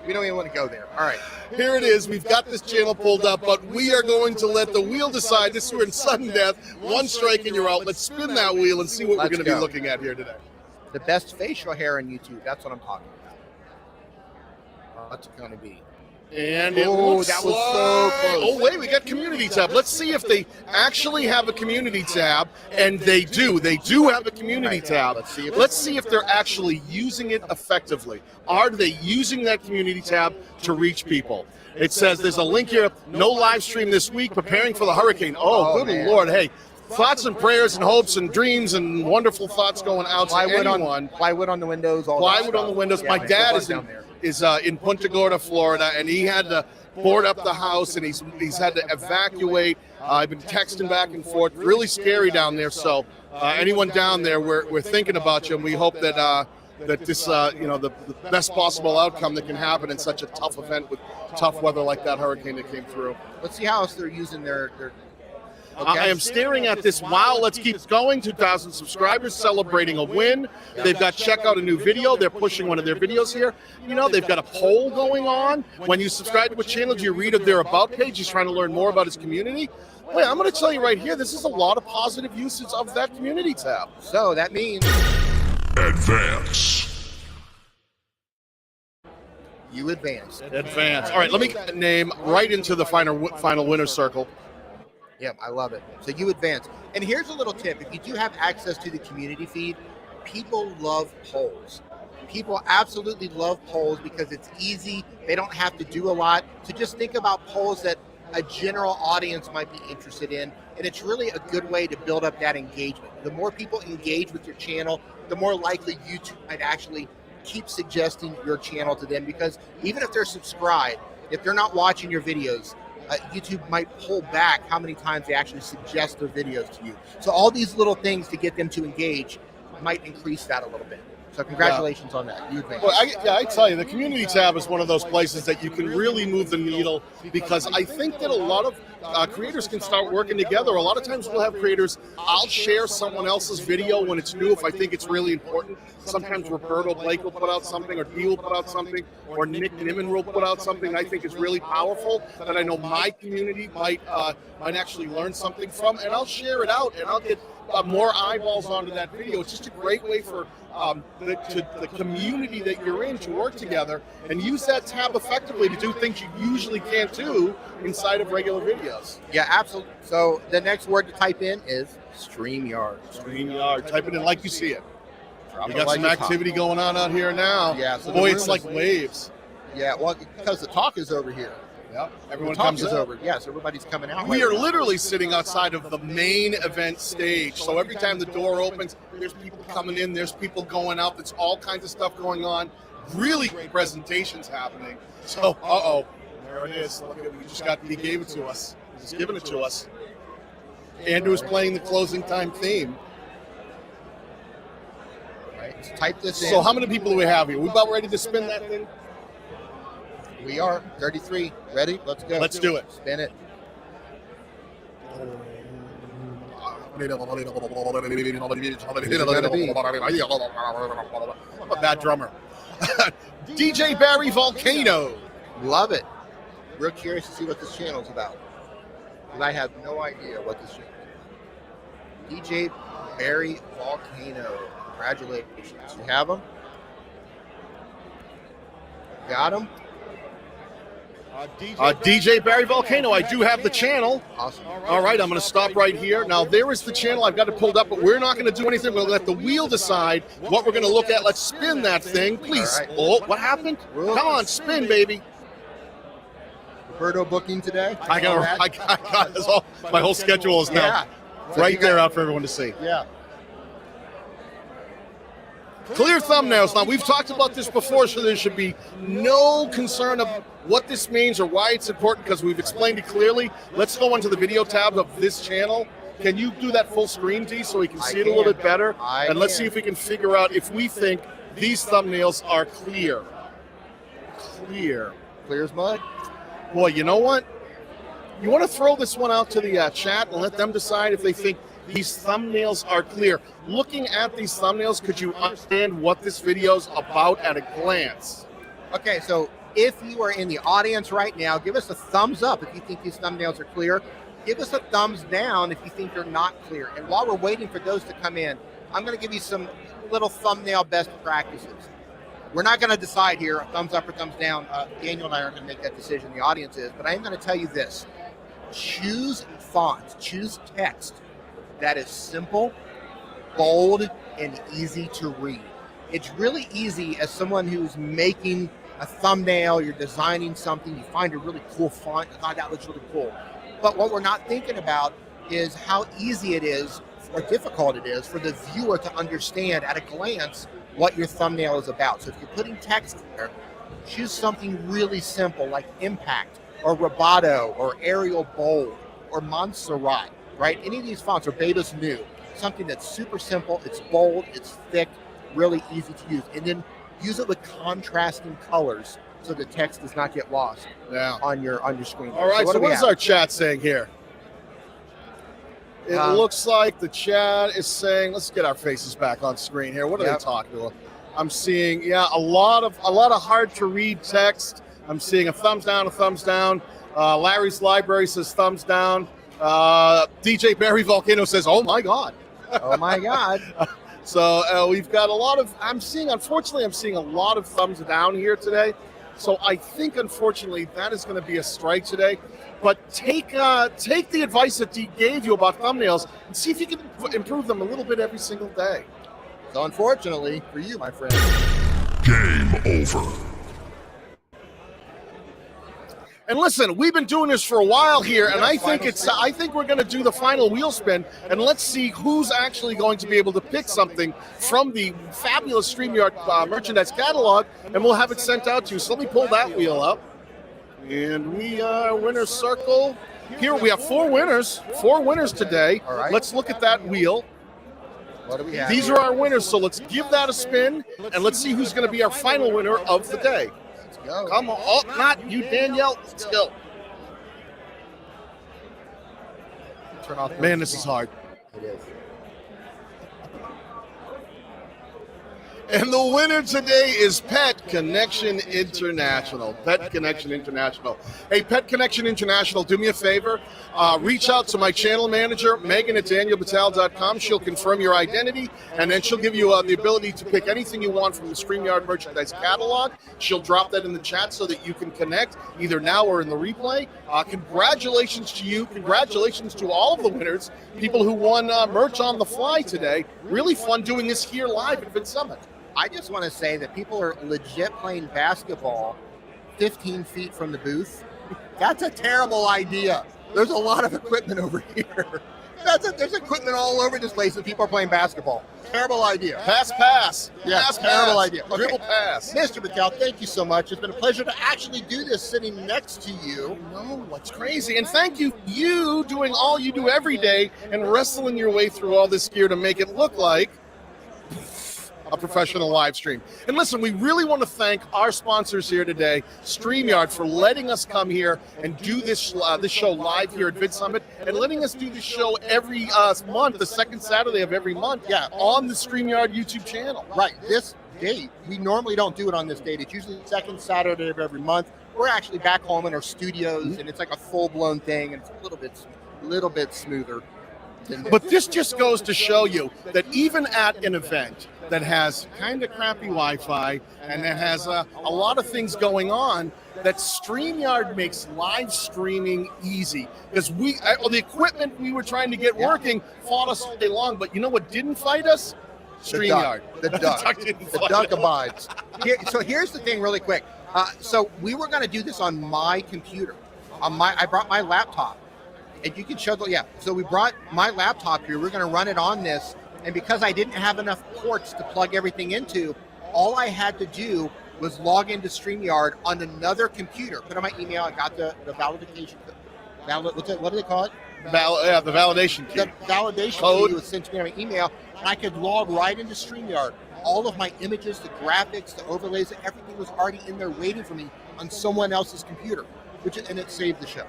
[SPEAKER 2] We don't even want to go there. All right.
[SPEAKER 3] here it is. We've got this channel pulled up, but we are going to let the wheel decide. This we're in sudden death. One strike and you're out. Let's spin that wheel and see what
[SPEAKER 2] Let's
[SPEAKER 3] we're going to
[SPEAKER 2] go.
[SPEAKER 3] be looking at here today.
[SPEAKER 2] The best facial hair on YouTube. That's what I'm talking about. What's it going to be?
[SPEAKER 3] And it
[SPEAKER 2] Oh,
[SPEAKER 3] looks
[SPEAKER 2] that was
[SPEAKER 3] like,
[SPEAKER 2] so close.
[SPEAKER 3] Oh wait, we got community tab. Let's see if they actually have a community tab, and they do. They do have a community
[SPEAKER 2] Right.
[SPEAKER 3] tab.
[SPEAKER 2] Let's see if
[SPEAKER 3] they're actually using it effectively. Are they using that community tab to reach people? It says there's a link here. No live stream this week. Preparing for the hurricane. Oh, good
[SPEAKER 2] man.
[SPEAKER 3] Lord! Hey, thoughts and prayers and hopes and dreams and wonderful thoughts going out to anyone.
[SPEAKER 2] Plywood on the windows. All that
[SPEAKER 3] Plywood on
[SPEAKER 2] stuff.
[SPEAKER 3] the windows.
[SPEAKER 2] Yeah,
[SPEAKER 3] My
[SPEAKER 2] man,
[SPEAKER 3] dad
[SPEAKER 2] good
[SPEAKER 3] is
[SPEAKER 2] luck
[SPEAKER 3] in,
[SPEAKER 2] down there.
[SPEAKER 3] in Punta Gorda, Florida, and he had to board up the house, and he's had to evacuate. I've been texting back and forth. Really scary down there. So anyone down there, we're thinking about you, and we hope that that this the best possible outcome that can happen in such a tough event with tough weather like that hurricane that came through.
[SPEAKER 2] Let's see how else they're using their
[SPEAKER 3] I am staring at this. Wow, let's keep going. 2,000 subscribers celebrating a win. They've got check out a new video. They're pushing one of their videos here. You know, they've got a poll going on. When you subscribe to a channel, do you read of their about page? He's trying to learn more about his community. Wait, I'm going to tell you right here, this is a lot of positive usage of that community tab.
[SPEAKER 2] So that means
[SPEAKER 1] Advance.
[SPEAKER 2] you advance.
[SPEAKER 3] Advance. All right, let me get the name right into the final winner circle.
[SPEAKER 2] Yep, I love it. So you advance. And here's a little tip. If you do have access to the community feed, people love polls. People absolutely love polls because it's easy. They don't have to do a lot. So just think about polls that a general audience might be interested in. And it's really a good way to build up that engagement. The more people engage with your channel, the more likely YouTube might actually keep suggesting your channel to them, because even if they're subscribed, if they're not watching your videos, YouTube might pull back how many times they actually suggest their videos to you. So all these little things to get them to engage might increase that a little bit. So congratulations on that. You advanced.
[SPEAKER 3] Well, I tell you, the community tab is one of those places that you can really move the needle, because I think that a lot of creators can start working together. A lot of times we'll have creators, I'll share someone else's video when it's new if I think it's really important. Sometimes Roberto Blake will put out something, or Dee will put out something, or Nick Nimmin will put out something I think is really powerful that I know my community might actually learn something from, and I'll share it out, and I'll get more eyeballs onto that video. It's just a great way for the community that you're in to work together and use that tab effectively to do things you usually can't do inside of regular videos.
[SPEAKER 2] Yeah, absolutely. So the next word to type in is StreamYard.
[SPEAKER 3] StreamYard. Type it in like you see it.
[SPEAKER 2] Drop
[SPEAKER 3] We
[SPEAKER 2] it
[SPEAKER 3] got
[SPEAKER 2] like
[SPEAKER 3] some
[SPEAKER 2] it's hot.
[SPEAKER 3] activity going on out here now.
[SPEAKER 2] Yeah, so the
[SPEAKER 3] Boy,
[SPEAKER 2] room
[SPEAKER 3] it's like
[SPEAKER 2] is-
[SPEAKER 3] waves.
[SPEAKER 2] Yeah, well, because the talk is over here.
[SPEAKER 3] Yeah, everyone
[SPEAKER 2] The talk
[SPEAKER 3] comes
[SPEAKER 2] is
[SPEAKER 3] in.
[SPEAKER 2] over. Yes, everybody's coming out.
[SPEAKER 3] We
[SPEAKER 2] right
[SPEAKER 3] are
[SPEAKER 2] now.
[SPEAKER 3] literally sitting outside of the main event stage. So every time the door opens, there's people coming in, there's people going out, there's all kinds of stuff going on. Really great presentations happening. So, there it is. Look at he gave it to us. He's giving it to us. Andrew is playing the closing time theme.
[SPEAKER 2] Right, so type this in.
[SPEAKER 3] So how many people do we have here? We about ready to spin that thing?
[SPEAKER 2] We are 33. Ready? Let's go.
[SPEAKER 3] Let's do it.
[SPEAKER 2] Spin it.
[SPEAKER 3] I'm a bad drummer. DJ Barry Volcano.
[SPEAKER 2] Love it. Real curious to see what this channel is about, because I have no idea what this channel is. DJ Barry Volcano. Congratulations. You have him? Got him?
[SPEAKER 3] DJ Barry Volcano, I do have the channel.
[SPEAKER 2] Awesome.
[SPEAKER 3] All right, I'm going to stop right here. Now, there is the channel. I've got it pulled up, but we're not going to do anything. We'll let the wheel decide what we're going to look at. Let's spin that thing, please.
[SPEAKER 2] All right.
[SPEAKER 3] Oh, what happened?
[SPEAKER 2] Whoops.
[SPEAKER 3] Come on, spin, baby.
[SPEAKER 2] Roberto booking today?
[SPEAKER 3] I got this all. My whole schedule is now
[SPEAKER 2] Yeah. So
[SPEAKER 3] right
[SPEAKER 2] you
[SPEAKER 3] there
[SPEAKER 2] got-
[SPEAKER 3] out for everyone to see.
[SPEAKER 2] Yeah.
[SPEAKER 3] Clear thumbnails. Now, we've talked about this before, so there should be no concern of what this means or why it's important, because we've explained it clearly. Let's go into the video tab of this channel. Can you do that full screen, D, so we can see it a little bit better? And let's see if we can figure out if we think these thumbnails are clear. Clear.
[SPEAKER 2] Clear as mud.
[SPEAKER 3] Boy, you know what? You want to throw this one out to the chat and let them decide if they think these thumbnails are clear. Looking at these thumbnails, could you understand what this video's about at a glance?
[SPEAKER 2] Okay, so if you are in the audience right now, give us a thumbs up if you think these thumbnails are clear. Give us a thumbs down if you think they're not clear. And while we're waiting for those to come in, I'm going to give you some little thumbnail best practices. We're not going to decide here, thumbs up or thumbs down. Daniel and I aren't going to make that decision, the audience is. But I am going to tell you this. Choose font, choose text that is simple, bold, and easy to read. It's really easy as someone who's making a thumbnail, you're designing something, you find a really cool font, God, that looks really cool. But what we're not thinking about is how easy it is or difficult it is for the viewer to understand at a glance what your thumbnail is about. So if you're putting text there, choose something really simple like Impact or Roboto or Arial Bold or Montserrat, right? Any of these fonts, or Beta's New, something that's super simple, it's bold, it's thick, really easy to use. And then use it with contrasting colors so the text does not get lost on your screen.
[SPEAKER 3] All right, so what is our chat saying here? It looks like the chat is saying, let's get our faces back on screen here. What are they talking about? I'm seeing, a lot of hard to read text. I'm seeing a thumbs down, a thumbs down. Larry's Library says thumbs down. DJ Barry Volcano says, oh my God.
[SPEAKER 2] Oh my God.
[SPEAKER 3] So we've got a lot of, unfortunately, I'm seeing a lot of thumbs down here today. So I think, unfortunately, that is going to be a strike today. But take the advice that Dee gave you about thumbnails and see if you can improve them a little bit every single day.
[SPEAKER 2] So unfortunately for you, my friend.
[SPEAKER 1] Game over.
[SPEAKER 3] And listen, we've been doing this for a while here, and I think we're going to do the final wheel spin, and let's see who's actually going to be able to pick something from the fabulous StreamYard merchandise catalog, and we'll have it sent out to you. So let me pull that wheel up, and we winner's circle. Here we have 4 winners today.
[SPEAKER 2] All right.
[SPEAKER 3] Let's look at that wheel.
[SPEAKER 2] What do we have?
[SPEAKER 3] These are our winners, so let's give that a spin, and let's see who's going to be our final winner of the day.
[SPEAKER 2] Go.
[SPEAKER 3] Come on. Oh, not you, Danielle. Let's go.
[SPEAKER 2] Turn off.
[SPEAKER 3] Man, this is hard.
[SPEAKER 2] It is.
[SPEAKER 3] And the winner today is Pet Connection International. Pet Connection International. Hey, Pet Connection International, do me a favor. Reach out to my channel manager, Megan at danielbatal.com. She'll confirm your identity, and then she'll give you the ability to pick anything you want from the StreamYard merchandise catalog. She'll drop that in the chat so that you can connect either now or in the replay. Congratulations to you. Congratulations to all of the winners, people who won merch on the fly today. Really fun doing this here live at VidSummit.
[SPEAKER 2] I just want to say that people are legit playing basketball 15 feet from the booth. That's a terrible idea. There's a lot of equipment over here. There's equipment all over this place that people are playing basketball. Terrible idea.
[SPEAKER 3] Pass.
[SPEAKER 2] Yeah,
[SPEAKER 3] Pass,
[SPEAKER 2] terrible
[SPEAKER 3] pass.
[SPEAKER 2] idea. Okay.
[SPEAKER 3] Dribble pass.
[SPEAKER 2] Mr. Batal, thank you so much. It's been a pleasure to actually do this sitting next to you.
[SPEAKER 3] No, that's crazy. And thank you doing all you do every day and wrestling your way through all this gear to make it look like a professional live stream. And listen, we really want to thank our sponsors here today, StreamYard, for letting us come here and do this show live here at VidSummit, and letting us do this show every month, the second Saturday of every month, on the StreamYard YouTube channel.
[SPEAKER 2] Right, this date, we normally don't do it on this date. It's usually the second Saturday of every month. We're actually back home in our studios, and it's like a full-blown thing, and it's a little bit smoother.
[SPEAKER 3] But this just goes to show you that even at an event that has kind of crappy Wi-Fi and that has a lot of things going on, that StreamYard makes live streaming easy. Because the equipment we were trying to get working fought us all day long, but you know what didn't fight us? StreamYard.
[SPEAKER 2] The duck abides. So here's the thing really quick. So we were going to do this on my computer. I brought my laptop. And you can show so we brought my laptop here. We're going to run it on this. And because I didn't have enough ports to plug everything into, all I had to do was log into StreamYard on another computer. Put on my email. I got the validation. What do they call it?
[SPEAKER 3] The validation key.
[SPEAKER 2] The validation
[SPEAKER 3] code
[SPEAKER 2] key was sent to me on my email. And I could log right into StreamYard. All of my images, the graphics, the overlays, everything was already in there waiting for me on someone else's computer, and it saved the show.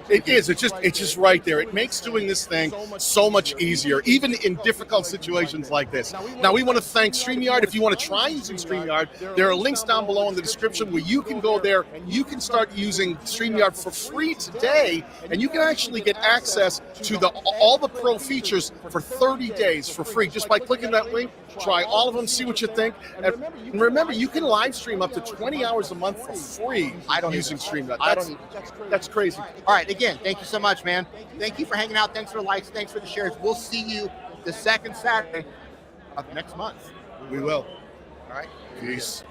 [SPEAKER 3] It is. It's just right there. It makes doing this thing so much easier, even in difficult situations like this. Now, we want to thank StreamYard. If you want to try using StreamYard, there are links down below in the description where you can go there. You can start using StreamYard for free today, and you can actually get access to all the pro features for 30 days for free, just by clicking that link. Try all of them, see what you think. And remember, you can live stream up to 20 hours a month for free using StreamYard. That's crazy.
[SPEAKER 2] All right, again, thank you so much, man. Thank you for hanging out. Thanks for the likes. Thanks for the shares. We'll see you the second Saturday of next month.
[SPEAKER 3] We will.
[SPEAKER 2] All right.
[SPEAKER 3] Peace.